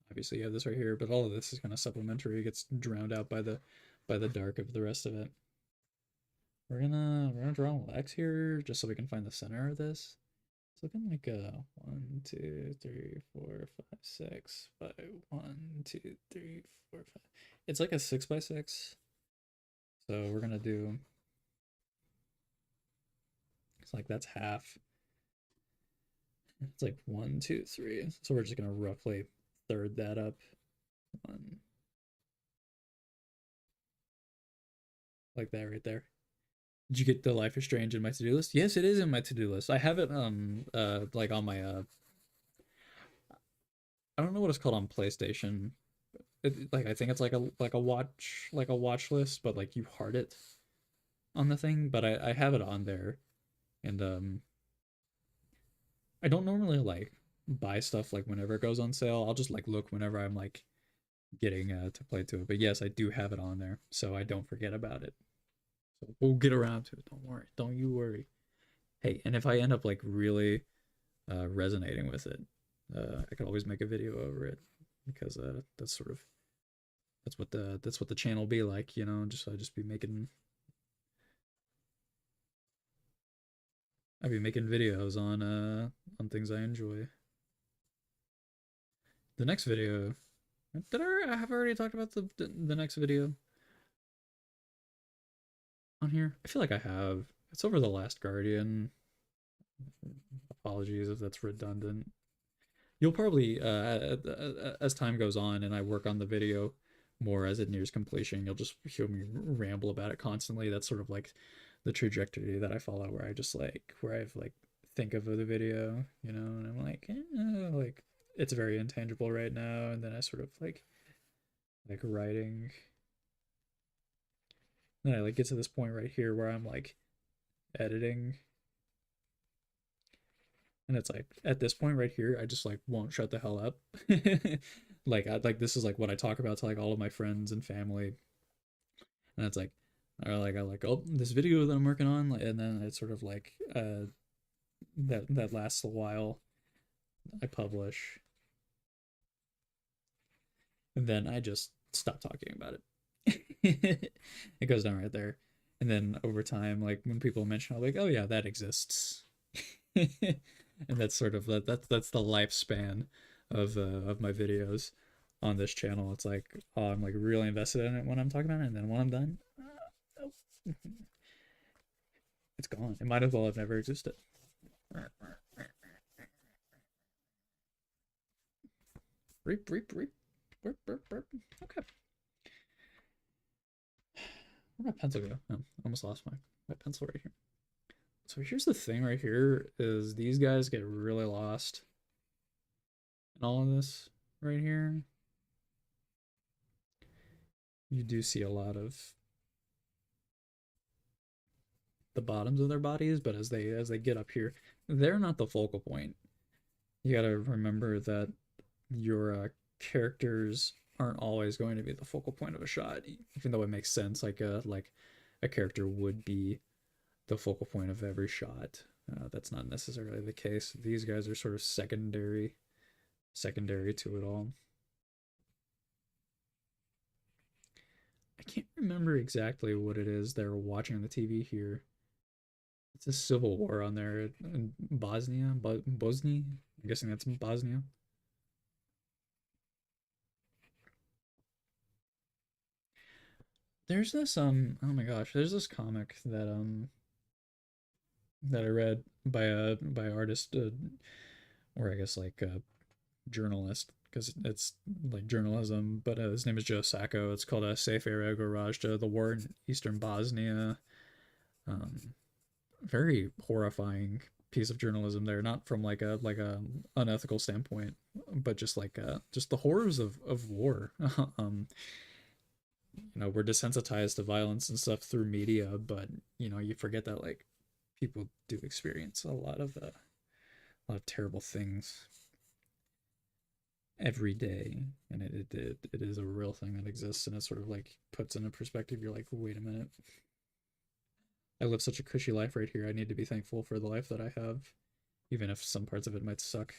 Obviously, you have this right here, but all of this is kind of supplementary. It gets drowned out by the dark of the rest of it. We're gonna draw a little X here just so we can find the center of this. It's looking like a 1, 2, 3, 4, 5, 6 by 1, 2, 3, 4, 5. It's like a 6 by 6. So we're gonna do. It's like that's half. It's like 1, 2, 3. So we're just gonna roughly third that up. 1. Like that right there. Did you get the Life is Strange in my to-do list? Yes, it is in my to-do list. I have it like on my I don't know what it's called on PlayStation. Like I think it's like a watch list, but like you heart it on the thing. But I have it on there, and I don't normally like buy stuff like whenever it goes on sale. I'll just like look whenever I'm like getting to play to it. But yes, I do have it on there, so I don't forget about it. So we'll get around to it. Don't worry. Don't you worry. Hey, and if I end up like really resonating with it, I could always make a video over it because that's sort of that's what the channel be like, you know. Just I'd be making videos on things I enjoy. The next video, I have already talked about the next video on here? I feel like I have. It's over The Last Guardian. Apologies if that's redundant. You'll probably, as time goes on and I work on the video more as it nears completion, you'll just hear me ramble about it constantly. That's sort of like the trajectory that I follow, where I just like, where I've like think of the video, you know, and I'm like it's very intangible right now, and then I sort of like writing. Then I like get to this point right here where I'm like editing, and it's like at this point right here I just like won't shut the hell up. Like this is like what I talk about to like all of my friends and family, and it's like I like oh, this video that I'm working on, and then it's sort of like that lasts a while. I publish, and then I just stop talking about it. It goes down right there, and then over time, like when people mention, I'm like, oh yeah, that exists. And that's sort of that's the lifespan of my videos on this channel. It's like, oh, I'm like really invested in it when I'm talking about it, and then when I'm done, oh, it's gone. It might as well have never existed. Reap, reap, reap. Burp, burp, burp. Okay. Where'd my pencil go? Oh, I almost lost my pencil right here. So here's the thing right here is these guys get really lost in all of this right here. You do see a lot of the bottoms of their bodies, but as they get up here, they're not the focal point. You gotta remember that your characters aren't always going to be the focal point of a shot, even though it makes sense. Like a character would be the focal point of every shot. That's not necessarily the case. These guys are sort of secondary to it all. I can't remember exactly what it is they're watching on the TV here. It's a civil war on there in Bosnia, Bosnia. I'm guessing that's Bosnia. There's this oh my gosh, there's this comic that I read by a artist, or I guess like a journalist, because it's like journalism, but his name is Joe Sacco. It's called a Safe Area Garage to the War in Eastern Bosnia. Um, Very horrifying piece of journalism there, not from like a unethical standpoint, but just the horrors of war. We're desensitized to violence and stuff through media, but you forget that like people do experience a lot of terrible things every day, and it is a real thing that exists, and it sort of like puts into perspective. You're like, wait a minute, I live such a cushy life right here. I need to be thankful for the life that I have, even if some parts of it might suck,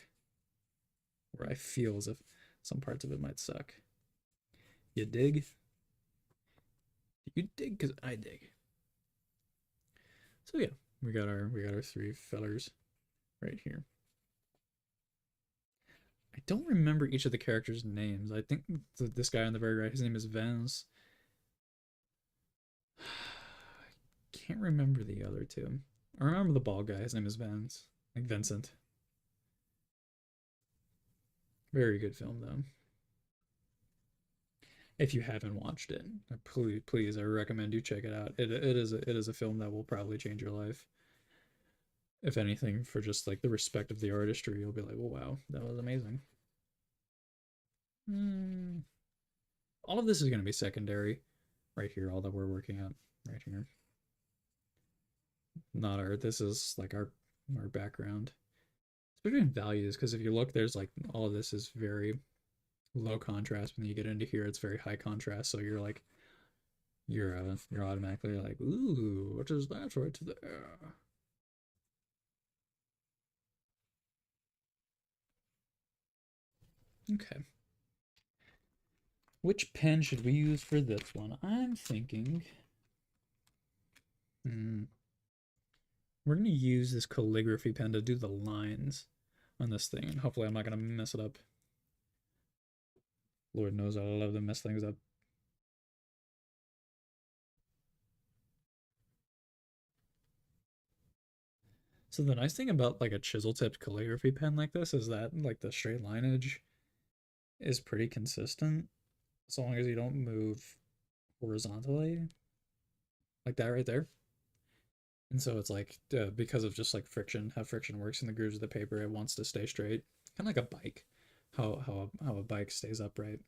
or I feel as if some parts of it might suck. You dig? You dig? Cause I dig. So yeah, we got our three fellers right here. I don't remember each of the characters' names. I think this guy on the very right, his name is Vance. Can't remember the other two. I remember the bald guy. His name is Vance, like Vincent. Very good film though. If you haven't watched it, please, I recommend you check it out. It is a film that will probably change your life. If anything, for just like the respect of the artistry, you'll be like, "Oh wow, that was amazing." Mm. All of this is going to be secondary, right here. All that we're working on, right here. Not our. This is like our background. Especially in values, because if you look, there's like all of this is very low contrast. When you get into here, it's very high contrast. So you're like you're automatically like, ooh, what is that right there? Okay. Which pen should we use for this one? I'm thinking, hmm, we're gonna use this calligraphy pen to do the lines on this thing, and hopefully I'm not gonna mess it up. Lord knows I love to mess things up. So the nice thing about like a chisel tipped calligraphy pen like this is that like the straight lineage is pretty consistent, so long as you don't move horizontally like that right there. And so it's like because of just like friction, how friction works in the grooves of the paper, it wants to stay straight, kind of like a bike, how a bike stays upright.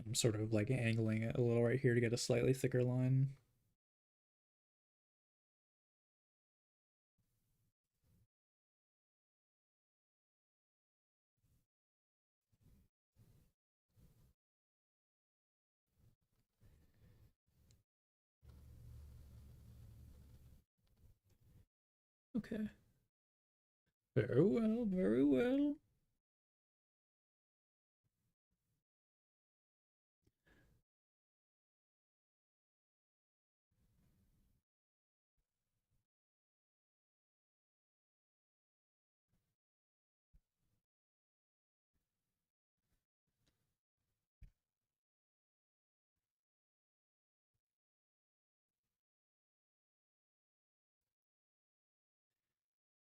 I'm sort of like angling it a little right here to get a slightly thicker line. Okay. Very well, very well.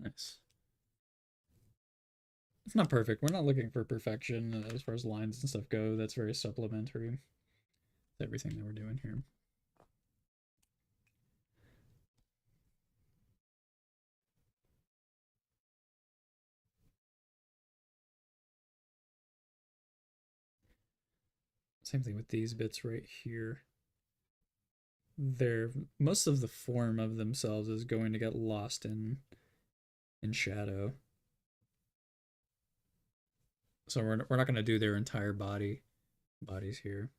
Nice. It's not perfect. We're not looking for perfection as far as lines and stuff go. That's very supplementary to everything that we're doing here. Same thing with these bits right here. They're most of the form of themselves is going to get lost in shadow. So we're not going to do their entire bodies here.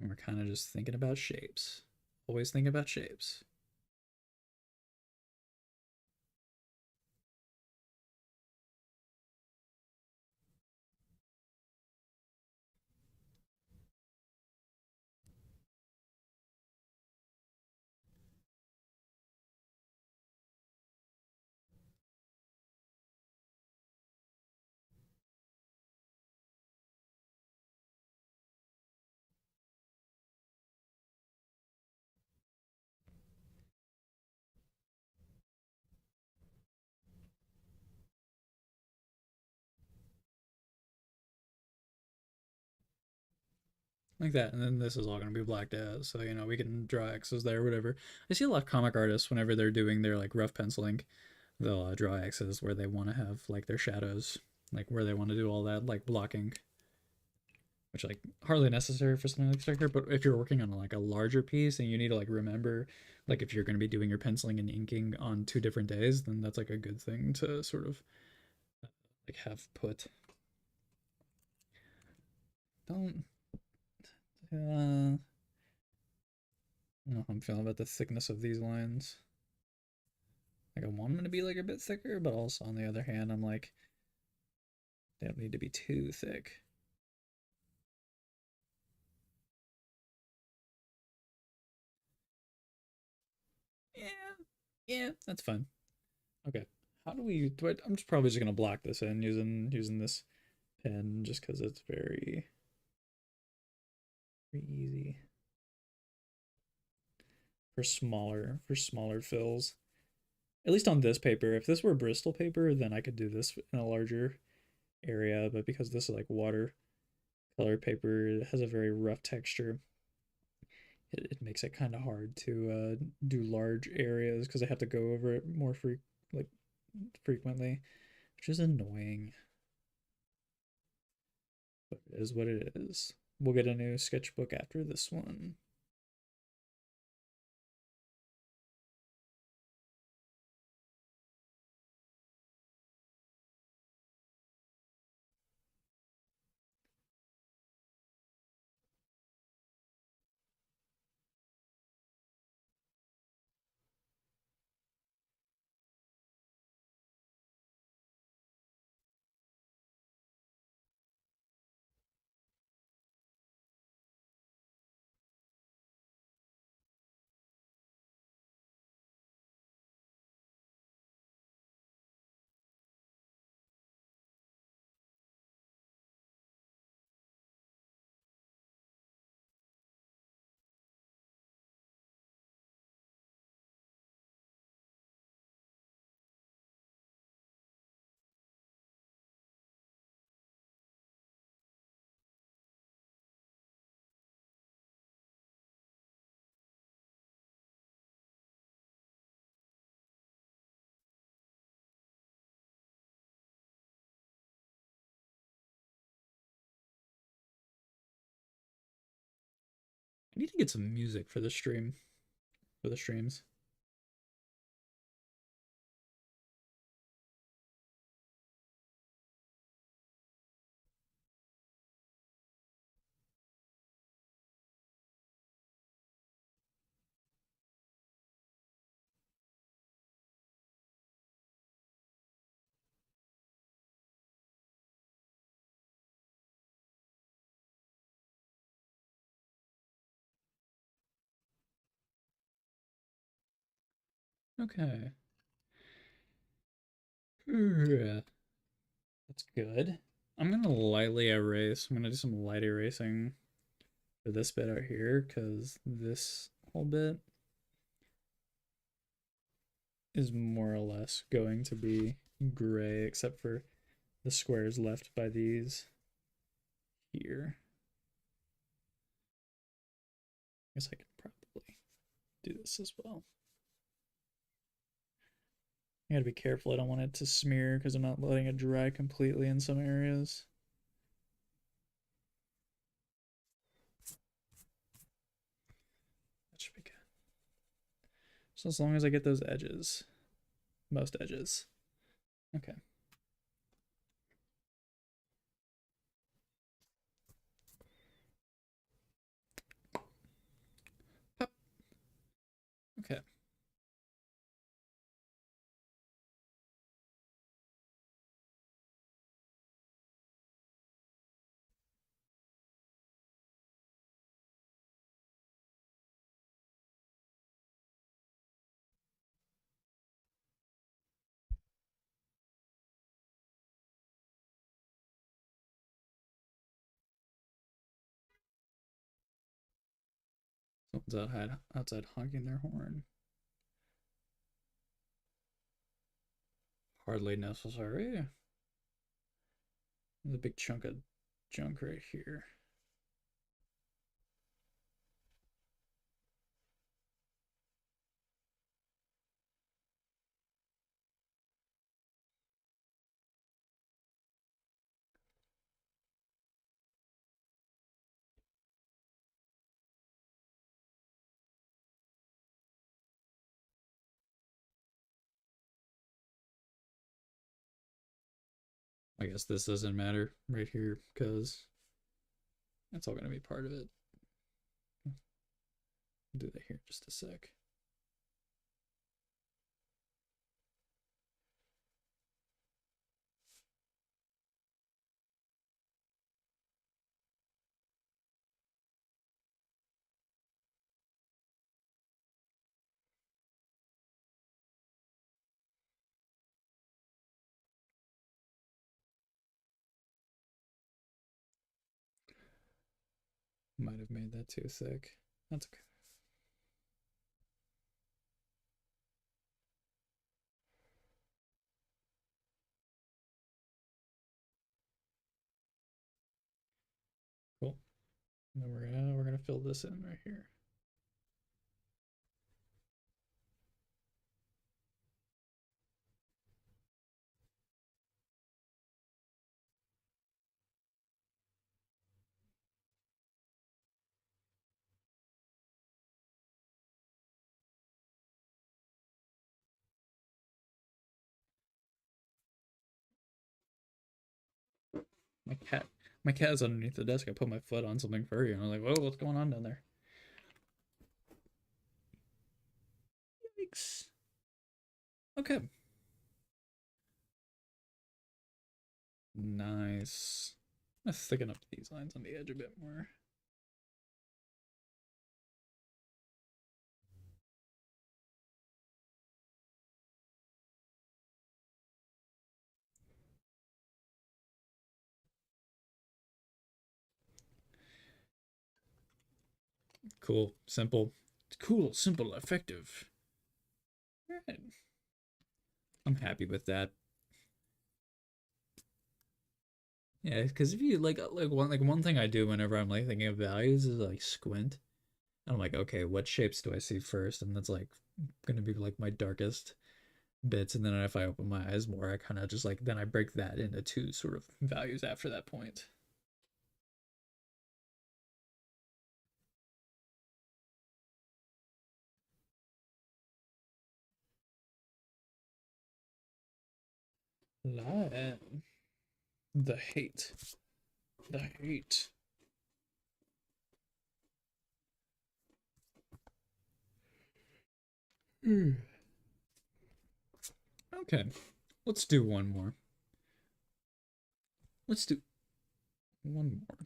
And we're kind of just thinking about shapes. Always think about shapes. Like that, and then this is all going to be blacked out, so you know we can draw X's there, whatever. I see a lot of comic artists whenever they're doing their like rough penciling, they'll draw X's where they want to have like their shadows, like where they want to do all that like blocking, which like hardly necessary for something like Striker. But if you're working on like a larger piece and you need to like remember, like if you're going to be doing your penciling and inking on 2 different days, then that's like a good thing to sort of like have put. Don't. I don't know how I'm feeling about the thickness of these lines. Like I want them to be like a bit thicker, but also on the other hand, I'm like, they don't need to be too thick. Yeah, yeah, that's fine. Okay, how do we? I'm just probably just gonna block this in using this pen just because it's very easy for smaller fills. At least on this paper. If this were Bristol paper, then I could do this in a larger area. But because this is like watercolor paper, it has a very rough texture. It makes it kind of hard to do large areas because I have to go over it more like frequently, which is annoying. But it is what it is. We'll get a new sketchbook after this one. I need to get some music for the stream, for the streams. Okay. Yeah, that's good. I'm gonna lightly erase. I'm gonna do some light erasing for this bit out here because this whole bit is more or less going to be gray except for the squares left by these here. I guess I could probably do this as well. I gotta be careful. I don't want it to smear because I'm not letting it dry completely in some areas. That should be good. So as long as I get those edges, most edges. Okay. Pop. Okay. Someone's outside honking their horn. Hardly necessary. There's a big chunk of junk right here. I guess this doesn't matter right here because that's all going to be part of it. I'll do that here in just a sec. Might have made that too thick. That's okay. Cool. And then we're gonna fill this in right here. My cat my cat is underneath the desk. I put my foot on something furry and I was like, whoa, what's going on down there? Yikes. Okay. Nice. Let's thicken up these lines on the edge a bit more. Cool, simple. Cool, simple, effective. All right. I'm happy with that. Yeah, because if you like one thing I do whenever I'm like thinking of values is like squint. And I'm like, okay, what shapes do I see first? And that's like gonna be like my darkest bits. And then if I open my eyes more, I kind of just like then I break that into two sort of values after that point. Lion. The hate. The hate. Hmm. Okay, let's do one more. Let's do one more.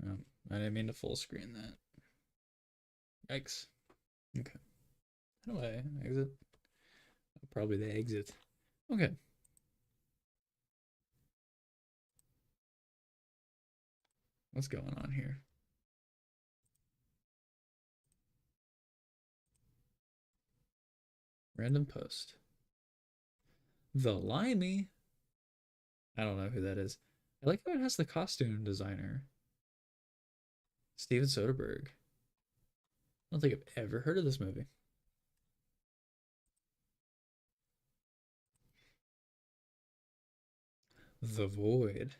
Oh, I didn't mean to full screen that. Yikes. Okay. How do I exit? Probably the exit. Okay. What's going on here? Random post. The Limey? I don't know who that is. I like how it has the costume designer. Steven Soderbergh. I don't think I've ever heard of this movie. The Void.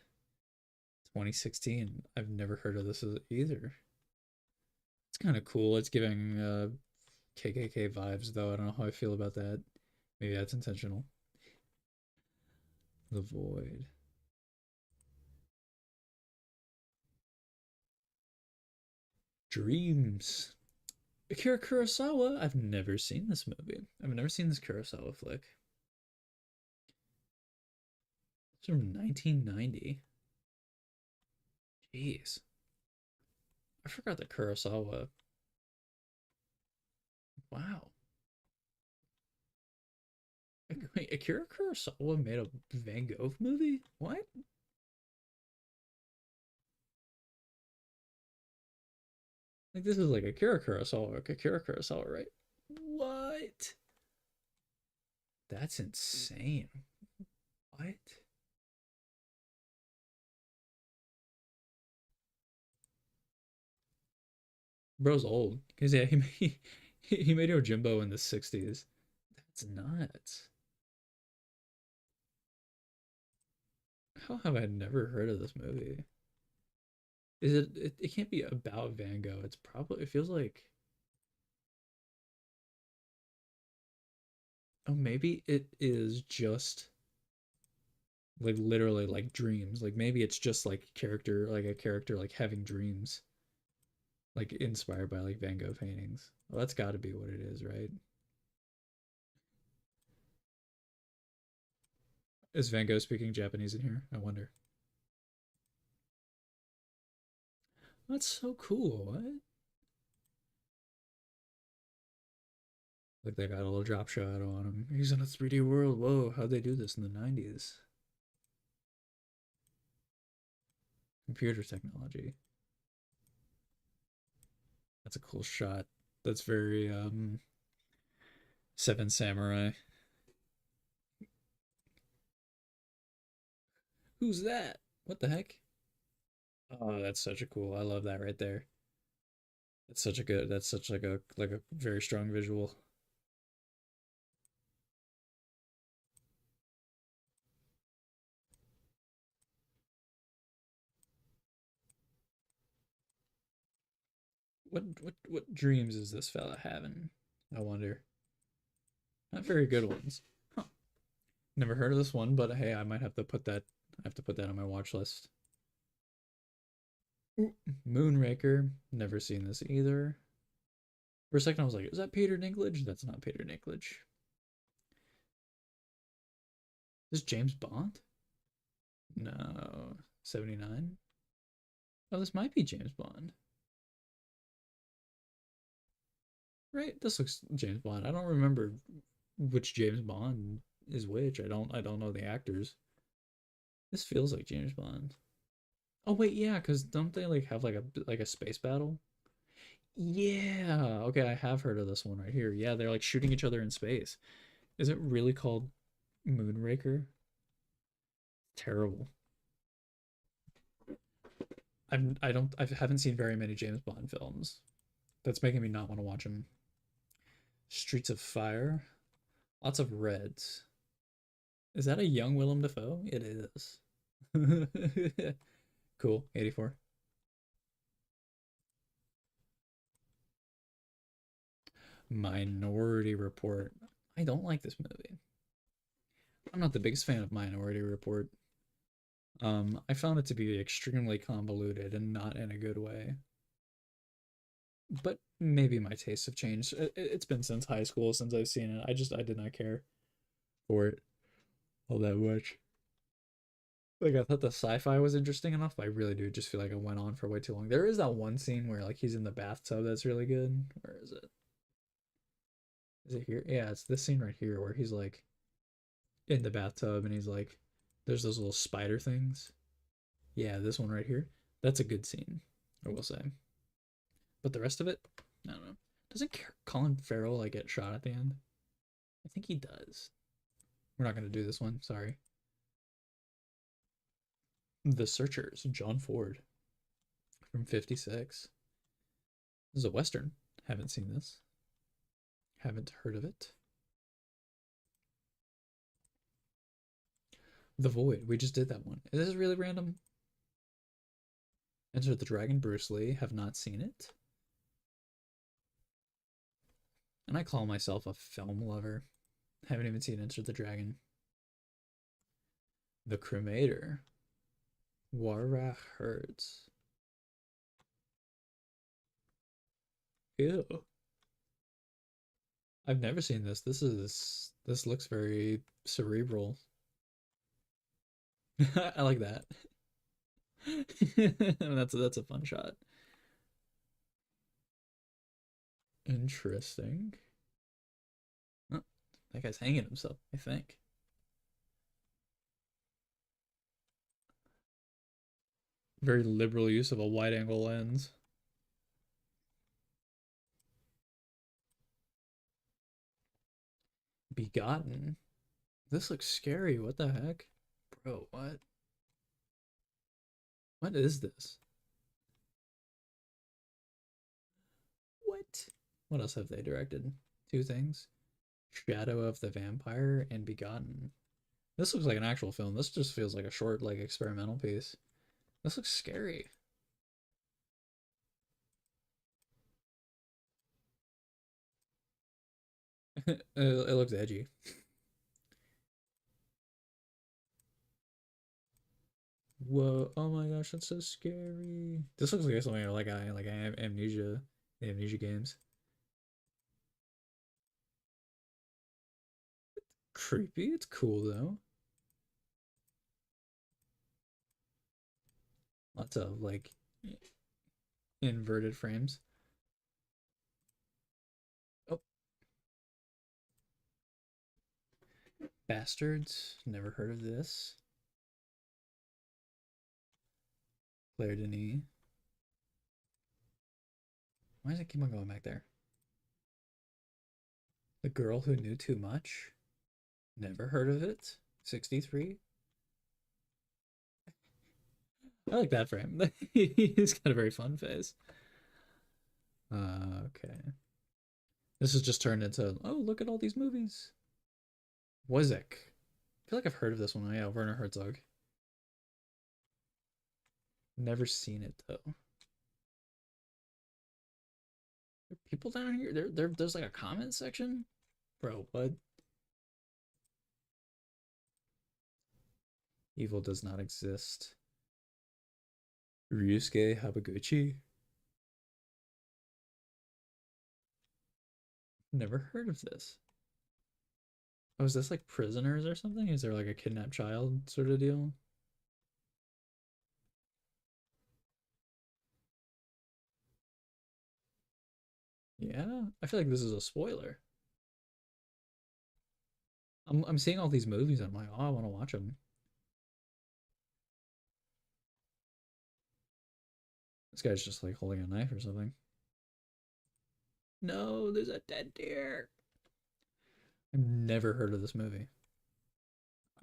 2016. I've never heard of this either. It's kind of cool. It's giving KKK vibes, though. I don't know how I feel about that. Maybe that's intentional. The Void. Dreams. Akira Kurosawa. I've never seen this movie. I've never seen this Kurosawa flick. It's from 1990. Jeez. I forgot that Kurosawa. Wow. Wait, Akira Kurosawa made a Van Gogh movie? What? Like this is like Akira Kurosawa, right? What? That's insane. What? Bro's old. Cause yeah, he made Yojimbo in the 60s. That's nuts. How have I never heard of this movie? It can't be about Van Gogh. It's probably it feels like oh maybe it is just like literally like dreams. Like maybe it's just like a character like having dreams, like inspired by like Van Gogh paintings. Well, that's got to be what it is, right? Is Van Gogh speaking Japanese in here? I wonder. That's so cool. What? Like they got a little drop shadow on him. He's in a 3D world. Whoa, how'd they do this in the 90s? Computer technology. That's a cool shot. That's very Seven Samurai. Who's that? What the heck? Oh, that's such a cool. I love that right there. That's such a good. That's such like a very strong visual. What dreams is this fella having? I wonder. Not very good ones. Huh. Never heard of this one, but hey, I might have to put that. I have to put that on my watch list. Ooh, Moonraker. Never seen this either. For a second, I was like, "Is that Peter Dinklage?" That's not Peter Dinklage. Is this James Bond? No, 79. Oh, this might be James Bond. Right? This looks James Bond. I don't remember which James Bond is which. I don't know the actors. This feels like James Bond. Oh wait, yeah, cuz don't they like have like a space battle? Yeah. Okay, I have heard of this one right here. Yeah, they're like shooting each other in space. Is it really called Moonraker? Terrible. I haven't seen very many James Bond films. That's making me not want to watch them. Streets of Fire. Lots of reds. Is that a young Willem Dafoe? It is. Cool. 84. Minority Report. I don't like this movie. I'm not the biggest fan of Minority Report. I found it to be extremely convoluted and not in a good way. But maybe my tastes have changed. It's been since high school since I've seen it. I did not care for it all that much. Like I thought the sci-fi was interesting enough, but I really do just feel like it went on for way too long. There is that one scene where like he's in the bathtub that's really good. Where is it? Is it here? Yeah, it's this scene right here where he's like in the bathtub and he's like there's those little spider things. Yeah, this one right here. That's a good scene, I will say. But the rest of it, I don't know. Doesn't Colin Farrell like get shot at the end? I think he does. We're not gonna do this one. Sorry. The Searchers, John Ford from '56. This is a western. Haven't seen this. Haven't heard of it. The Void. We just did that one. Is this really random? Enter the Dragon, Bruce Lee. Have not seen it. And I call myself a film lover. Haven't even seen Enter the Dragon. The Cremator. Warrach Hertz. Ew. I've never seen this. This looks very cerebral. I like that. That's a fun shot. Interesting. Oh, that guy's hanging himself, I think. Very liberal use of a wide angle lens. Begotten. This looks scary. What the heck? Bro, what? What is this? What? What else have they directed? Two things. Shadow of the Vampire and Begotten. This looks like an actual film. This just feels like a short, like, experimental piece. This looks scary. It looks edgy. Whoa! Oh my gosh, that's so scary. This looks like something like I like Amnesia, the Amnesia games. Creepy. It's cool though. Lots of like inverted frames. Oh, Bastards. Never heard of this. Claire Denis. Why does it keep on going back there? The Girl Who Knew Too Much. Never heard of it. 63. I like that frame. He's got a very fun face. Okay. This has just turned into, oh, look at all these movies. Wozzeck. I feel like I've heard of this one. Oh, yeah, Werner Herzog. Never seen it though. There are people down here. There's like a comment section, bro. What? Evil does not exist. Ryusuke Habaguchi. Never heard of this. Oh, is this like Prisoners or something? Is there like a kidnapped child sort of deal? Yeah, I feel like this is a spoiler. I'm seeing all these movies. And I'm like, oh, I want to watch them. This guy's just like holding a knife or something. No, there's a dead deer. I've never heard of this movie.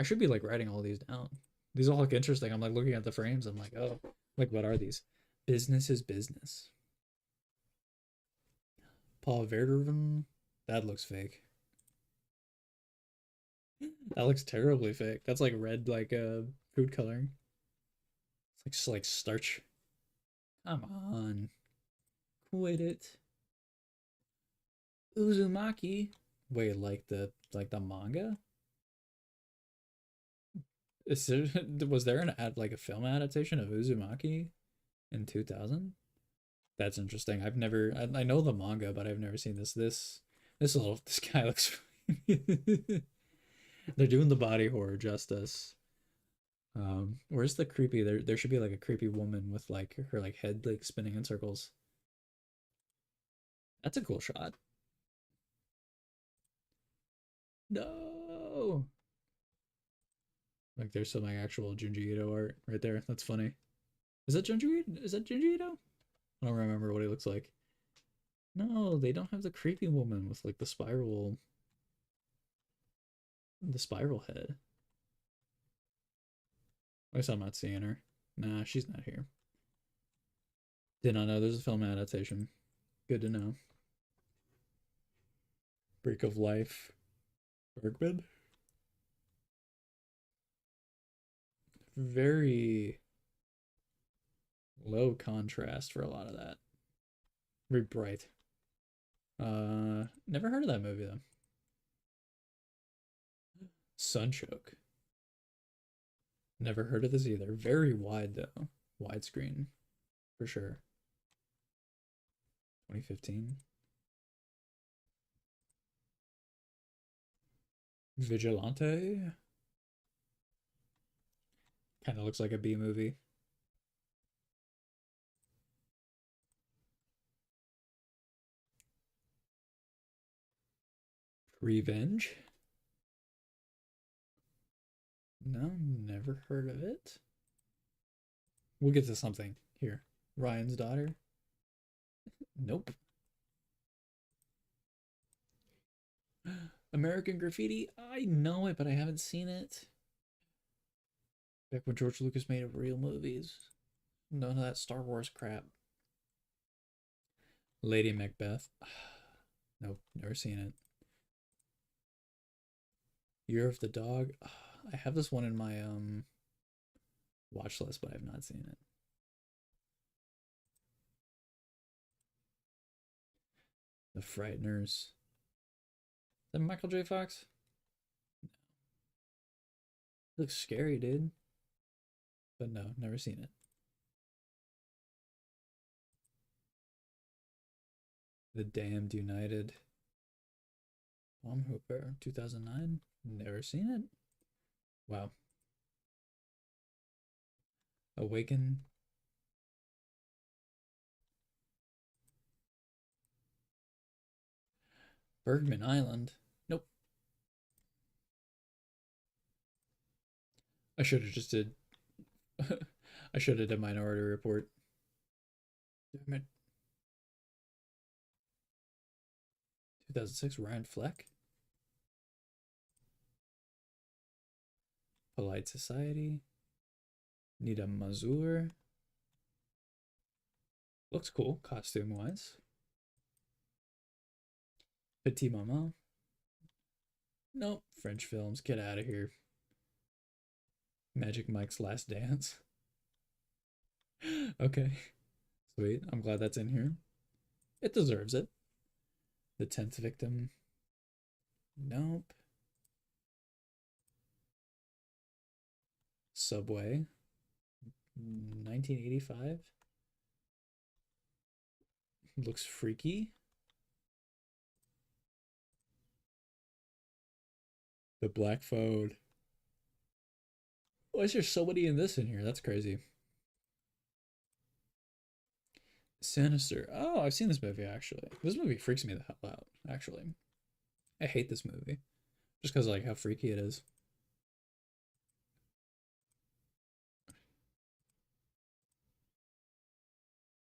I should be like writing all these down. These all look interesting. I'm like looking at the frames. I'm like, oh, like what are these? Business is business. Paul Verhoeven. That looks fake. That looks terribly fake. That's like red, like food coloring. It's like just like starch. Come on, quit it. Uzumaki. Wait, like the manga? Is there, was there an ad like a film adaptation of Uzumaki in 2000? That's interesting. I know the manga, but I've never seen this guy looks. They're doing the body horror justice. Where's the creepy? There should be like a creepy woman with like her like head like spinning in circles. That's a cool shot. No. Like there's some like actual Junji Ito art right there. That's funny. Is that Junji? Is that Junji Ito? I don't remember what he looks like. No, they don't have the creepy woman with like the spiral head. At least I'm not seeing her. Nah, she's not here. Did not know there's a film adaptation. Good to know. Break of Life. Bergman? Very low contrast for a lot of that. Very bright. Never heard of that movie though. Sunchoke. Never heard of this either. Very wide though. Widescreen for sure. 2015. Vigilante. Kind of looks like a B movie. Revenge. No, never heard of it. We'll get to something here. Ryan's daughter. Nope. American Graffiti. I know it, but I haven't seen it. Back when George Lucas made real movies. None of that Star Wars crap. Lady Macbeth. Nope, never seen it. Year of the Dog. I have this one in my watch list, but I have not seen it. The Frighteners. Is that Michael J. Fox? Looks scary, dude. But no, never seen it. The Damned United. Tom Hooper, 2009. Never seen it. Wow. Awaken. Bergman Island. Nope. I should have just did. I should have done Minority Report. Damn it. 2006. Ryan Fleck. Polite Society. Nita Mazur. Looks cool, costume wise. Petit Maman. Nope. French films. Get out of here. Magic Mike's Last Dance. Okay. Sweet. I'm glad that's in here. It deserves it. The 10th Victim. Nope. Subway. 1985. Looks freaky. The Black Phone. Why is there so many in this in here? That's crazy. Sinister. Oh, I've seen this movie actually. This movie freaks me the hell out, actually. I hate this movie. Just because like how freaky it is.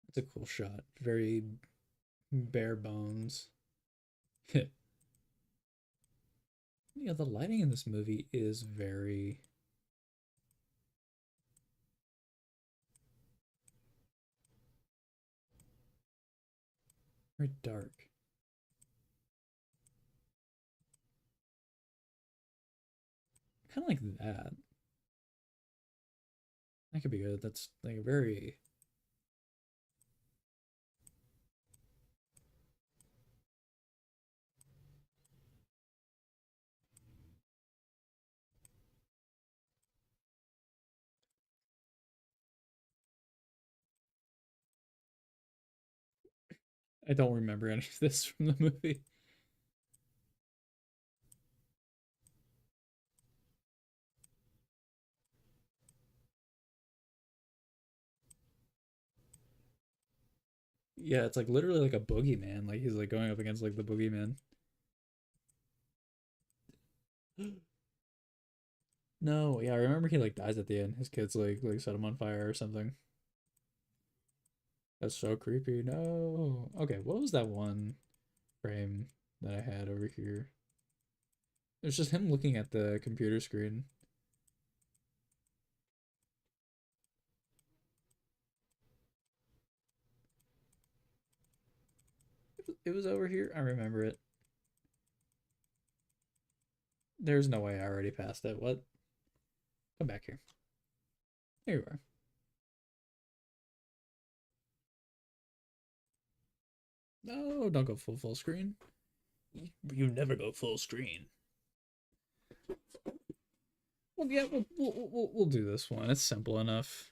It's a cool shot. Very bare bones. Yeah, the lighting in this movie is very very dark. Kind of like that. That could be good. That's like a very I don't remember any of this from the movie. Yeah, it's like literally like a boogeyman. Like he's like going up against like the boogeyman. No, yeah, I remember he like dies at the end. His kids like set him on fire or something. That's so creepy. No. Okay, what was that one frame that I had over here? It's just him looking at the computer screen. It was over here. I remember it. There's no way I already passed it. What? Come back here. Here you are. No, don't go full screen. You never go full screen. Well, yeah, we'll do this one. It's simple enough.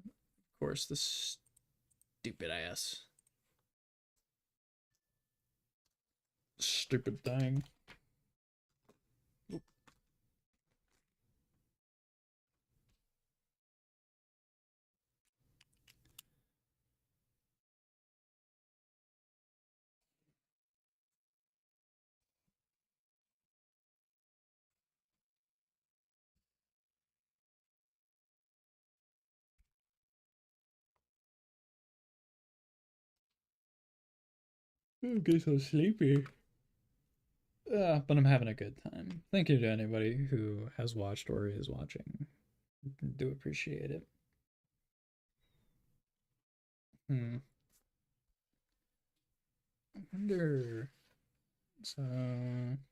Of course, this stupid ass. Stupid thing. I'm getting so sleepy. But I'm having a good time. Thank you to anybody who has watched or is watching. Do appreciate it. Hmm. I wonder. So,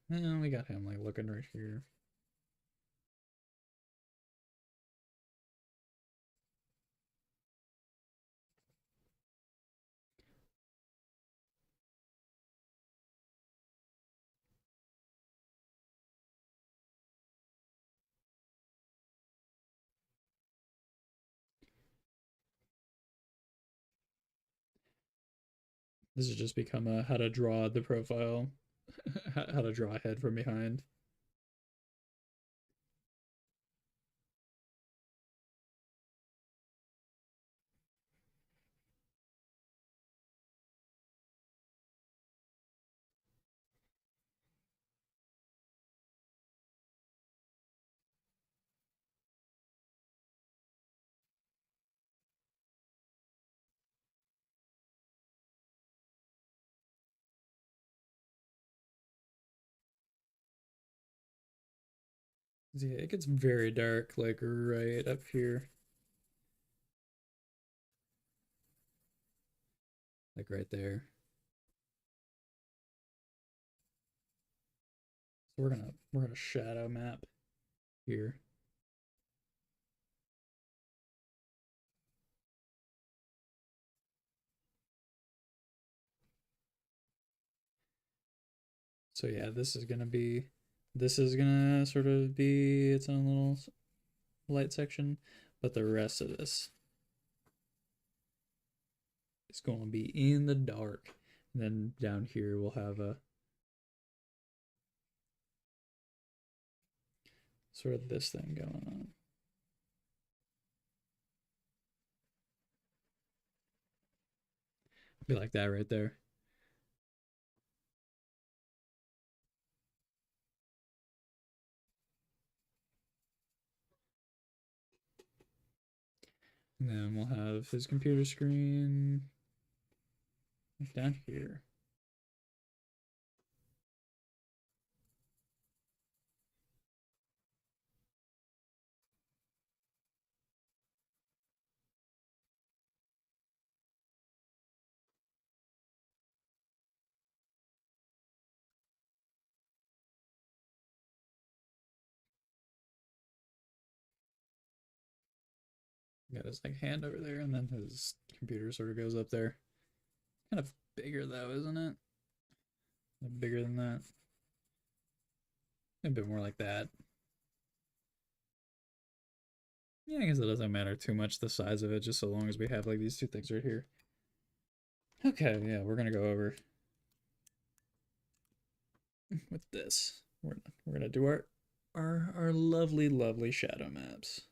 yeah, we got him like looking right here. This has just become a how to draw the profile, how to draw a head from behind. Yeah, it gets very dark, like right up here, like right there. So we're gonna shadow map here. So yeah, this is gonna sort of be its own little light section, but the rest of this is going to be in the dark. And then down here we'll have a sort of this thing going on. Be like that right there. And then we'll have his computer screen down here. Got his like hand over there, and then his computer sort of goes up there. Kind of bigger though, isn't it? Bigger than that. A bit more like that. Yeah, I guess it doesn't matter too much the size of it, just so long as we have like these two things right here. Okay, yeah, we're gonna go over with this. We're gonna do our lovely shadow maps.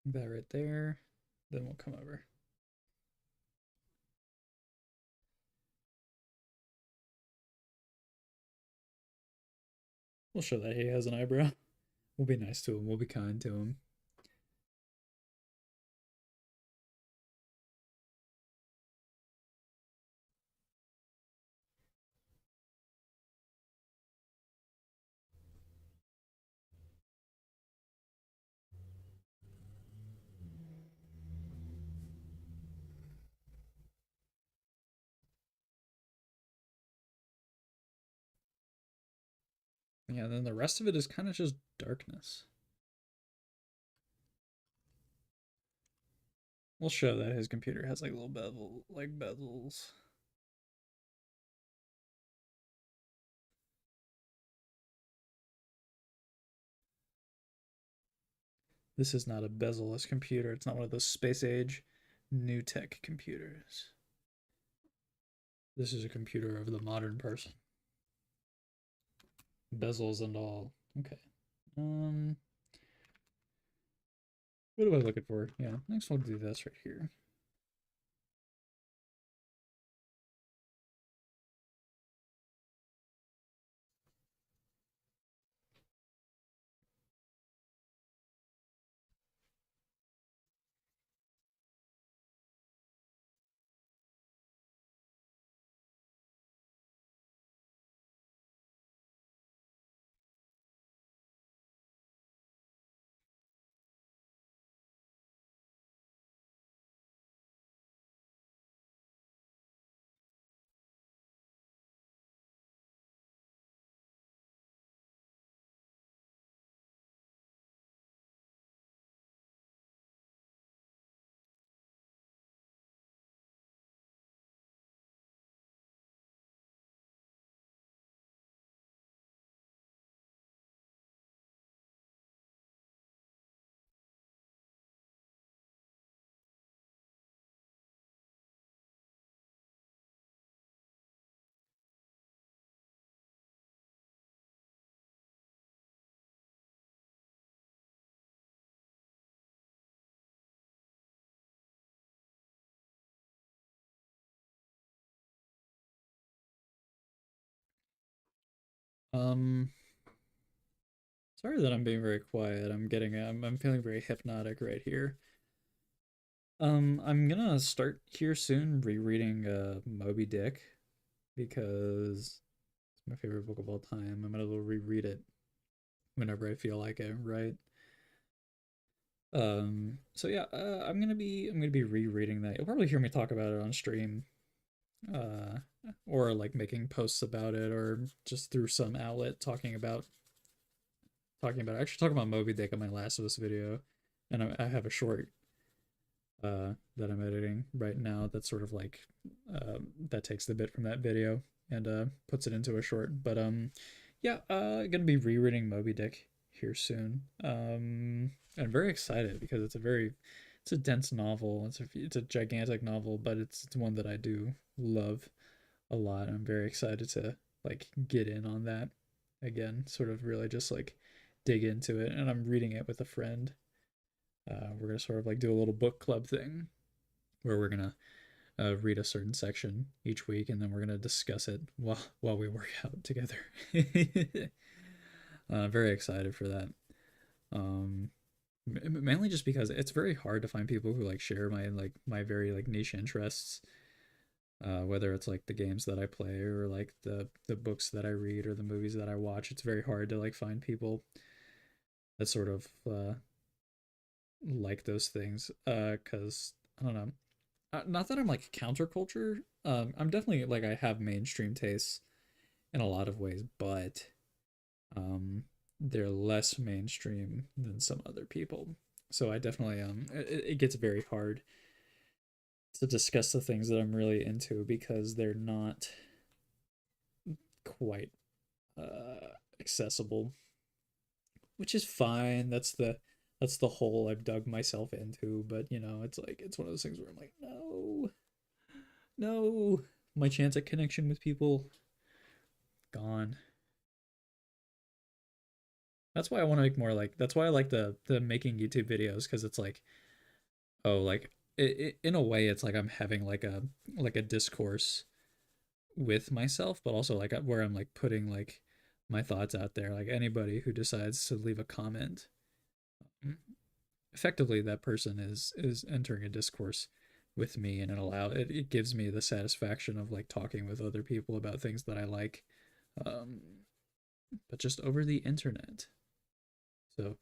That right there. Then we'll come over. We'll show that he has an eyebrow. We'll be nice to him. We'll be kind to him. Yeah, then the rest of it is kind of just darkness. We'll show that his computer has like little bezels. This is not a bezel-less computer. It's not one of those space age new tech computers. This is a computer of the modern person. Bezels and all. Okay. Um, what am I looking for? Yeah, next we'll do this right here. Um, Sorry that I'm being very quiet. I'm feeling very hypnotic right here. I'm gonna start here soon rereading Moby Dick because it's my favorite book of all time. I'm gonna reread it whenever I feel like it, right? So yeah, I'm gonna be rereading that. You'll probably hear me talk about it on stream, uh, or like making posts about it, or just through some outlet talking about actually talking about Moby Dick in my Last of Us video, and I have a short that I'm editing right now that's sort of like that takes the bit from that video and puts it into a short. But yeah, gonna be rereading Moby Dick here soon. I'm very excited because it's a dense novel. It's a gigantic novel, but it's one that I do love a lot. I'm very excited to like get in on that again, sort of really just like dig into it. And I'm reading it with a friend. We're gonna sort of like do a little book club thing where we're gonna read a certain section each week, and then we're gonna discuss it while we work out together. Very excited for that. Um, Mainly just because it's very hard to find people who like share my very like niche interests. Whether it's like the games that I play or like the books that I read or the movies that I watch, it's very hard to like find people that sort of like those things. Because I don't know, not that I'm like counterculture. I'm definitely like I have mainstream tastes in a lot of ways, but um, they're less mainstream than some other people. So I definitely it gets very hard to discuss the things that I'm really into because they're not quite accessible, which is fine. That's the hole I've dug myself into. But you know, it's like it's one of those things where I'm like, no, no, my chance at connection with people gone. That's why I want to make more like that's why I like the making YouTube videos because it's like oh like in a way it's like I'm having like a discourse with myself, but also like where I'm like putting like my thoughts out there. Like anybody who decides to leave a comment, effectively that person is entering a discourse with me, and it gives me the satisfaction of like talking with other people about things that I like, um, but just over the internet. So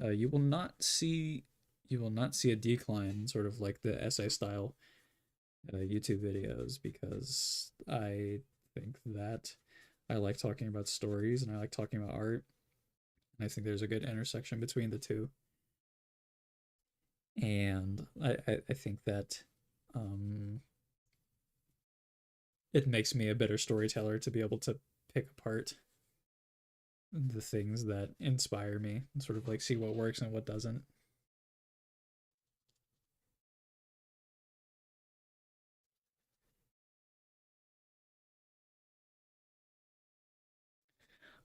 you will not see a decline in sort of like the essay style YouTube videos because I think that I like talking about stories and I like talking about art. And I think there's a good intersection between the two. And I think that um, it makes me a better storyteller to be able to pick apart the things that inspire me and sort of like see what works and what doesn't.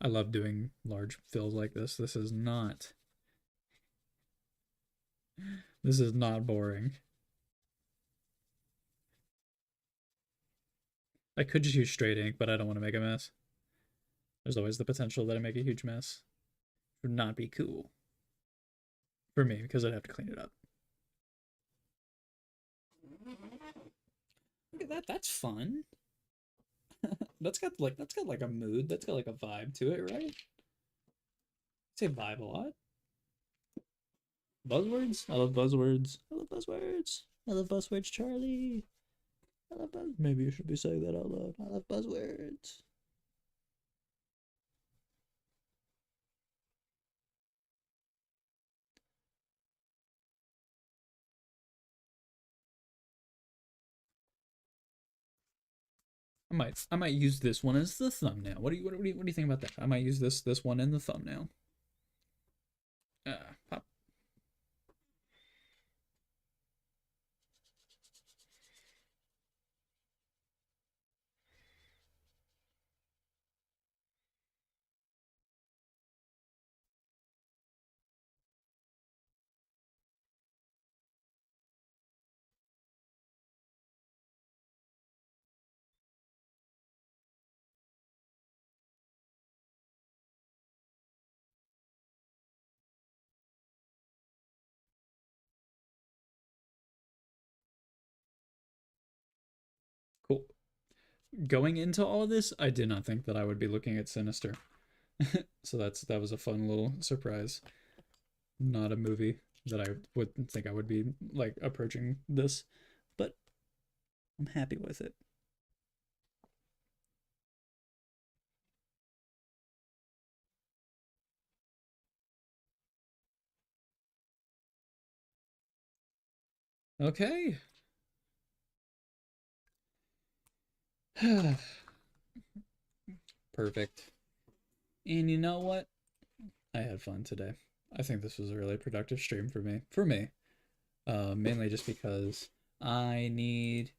I love doing large fills like this. This is not boring. I could just use straight ink, but I don't want to make a mess. There's always the potential that I make a huge mess. It would not be cool for me because I'd have to clean it up. Look at that. That's fun. That's got like a mood. That's got like a vibe to it, right? I say vibe a lot. Buzzwords. I love buzzwords. I love buzzwords. I love buzzwords, Charlie. I love buzz. Maybe you should be saying that out loud. I love buzzwords. I might use this one as the thumbnail. What do you think about that? I might use this one in the thumbnail. Pop. Cool. Going into all this, I did not think that I would be looking at Sinister. So that was a fun little surprise. Not a movie that I would think I would be like approaching this, but I'm happy with it. Okay. Perfect. And you know what? I had fun today. I think this was a really productive stream for me. For me, mainly just because I need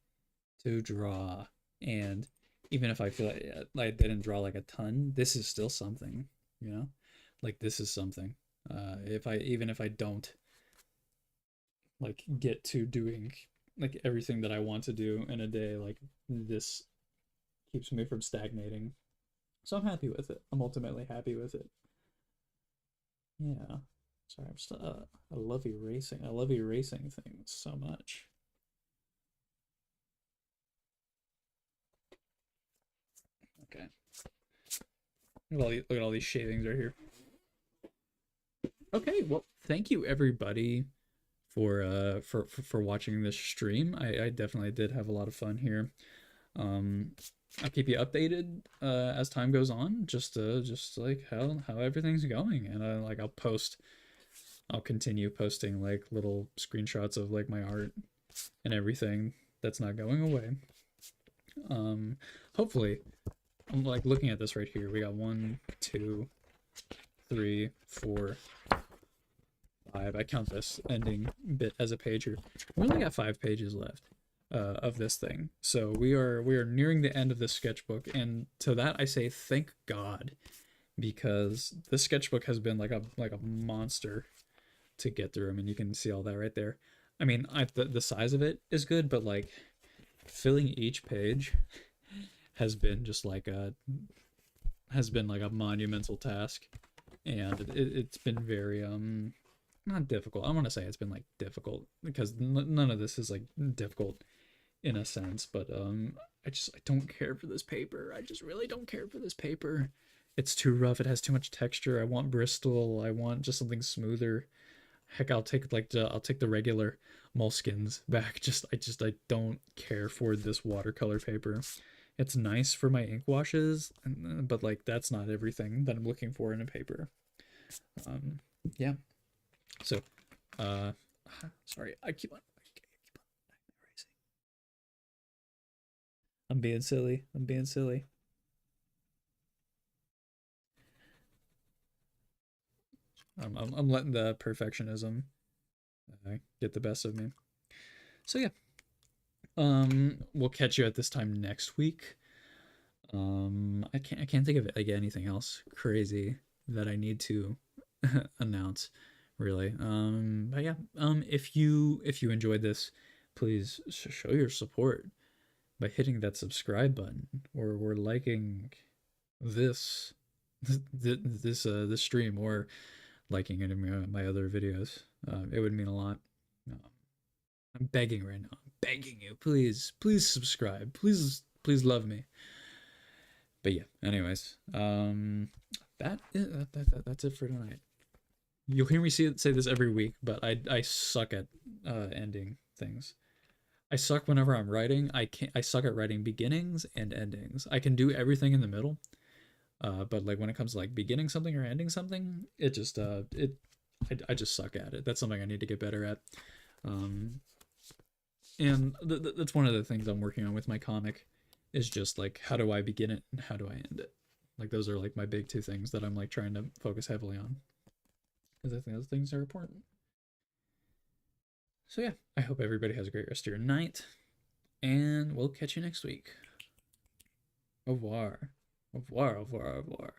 to draw, and even if I feel like I didn't draw like a ton, this is still something, you know. Like this is something. If I even if I don't like get to doing like everything that I want to do in a day, like this keeps me from stagnating. So I'm happy with it. I'm ultimately happy with it. Yeah. Sorry, I'm still. I love erasing. I love erasing things so much. Okay. Look at all these shavings right here. Okay. Well, thank you everybody for watching this stream. I definitely did have a lot of fun here. Um, I'll keep you updated as time goes on, just like how everything's going, and I'll continue posting like little screenshots of like my art and everything that's not going away. Hopefully, I'm like looking at this right here. We got 1, 2, 3, 4, 5. I count this ending bit as a page here. We only got 5 pages left of this thing, so we are nearing the end of this sketchbook, and to that I say thank God, because this sketchbook has been like a monster to get through. I mean, you can see all that right there. I mean, the size of it is good, but like filling each page has been just like a has been like a monumental task, and it's been very not difficult. I want to say it's been like difficult because none of this is like difficult in a sense, but I don't care for this paper. I just really don't care for this paper. It's too rough. It has too much texture. I want Bristol. I want just something smoother. Heck, I'll take the regular moleskins back. I don't care for this watercolor paper. It's nice for my ink washes, but like that's not everything that I'm looking for in a paper. Um, yeah. So, uh, sorry, I keep on erasing. I'm being silly. I'm being silly. I'm letting the perfectionism get the best of me. So yeah, we'll catch you at this time next week. I can't think of like anything else crazy that I need to announce, really. But yeah, if you enjoyed this, please show your support by hitting that subscribe button or liking this this stream or liking any of my other videos. It would mean a lot. I'm begging right now. I'm begging you. Please subscribe. Please love me. But yeah, anyways, that's it for tonight. You'll hear me say this every week, but I suck at ending things. I suck whenever I'm writing. I suck at writing beginnings and endings. I can do everything in the middle, but like when it comes to like beginning something or ending something, it just I just suck at it. That's something I need to get better at. Um, and that's one of the things I'm working on with my comic, is just like how do I begin it and how do I end it. Like those are like my big two things that I'm like trying to focus heavily on, because I think those things are important. So yeah, I hope everybody has a great rest of your night, and we'll catch you next week. Au revoir. Au revoir, au revoir, au revoir.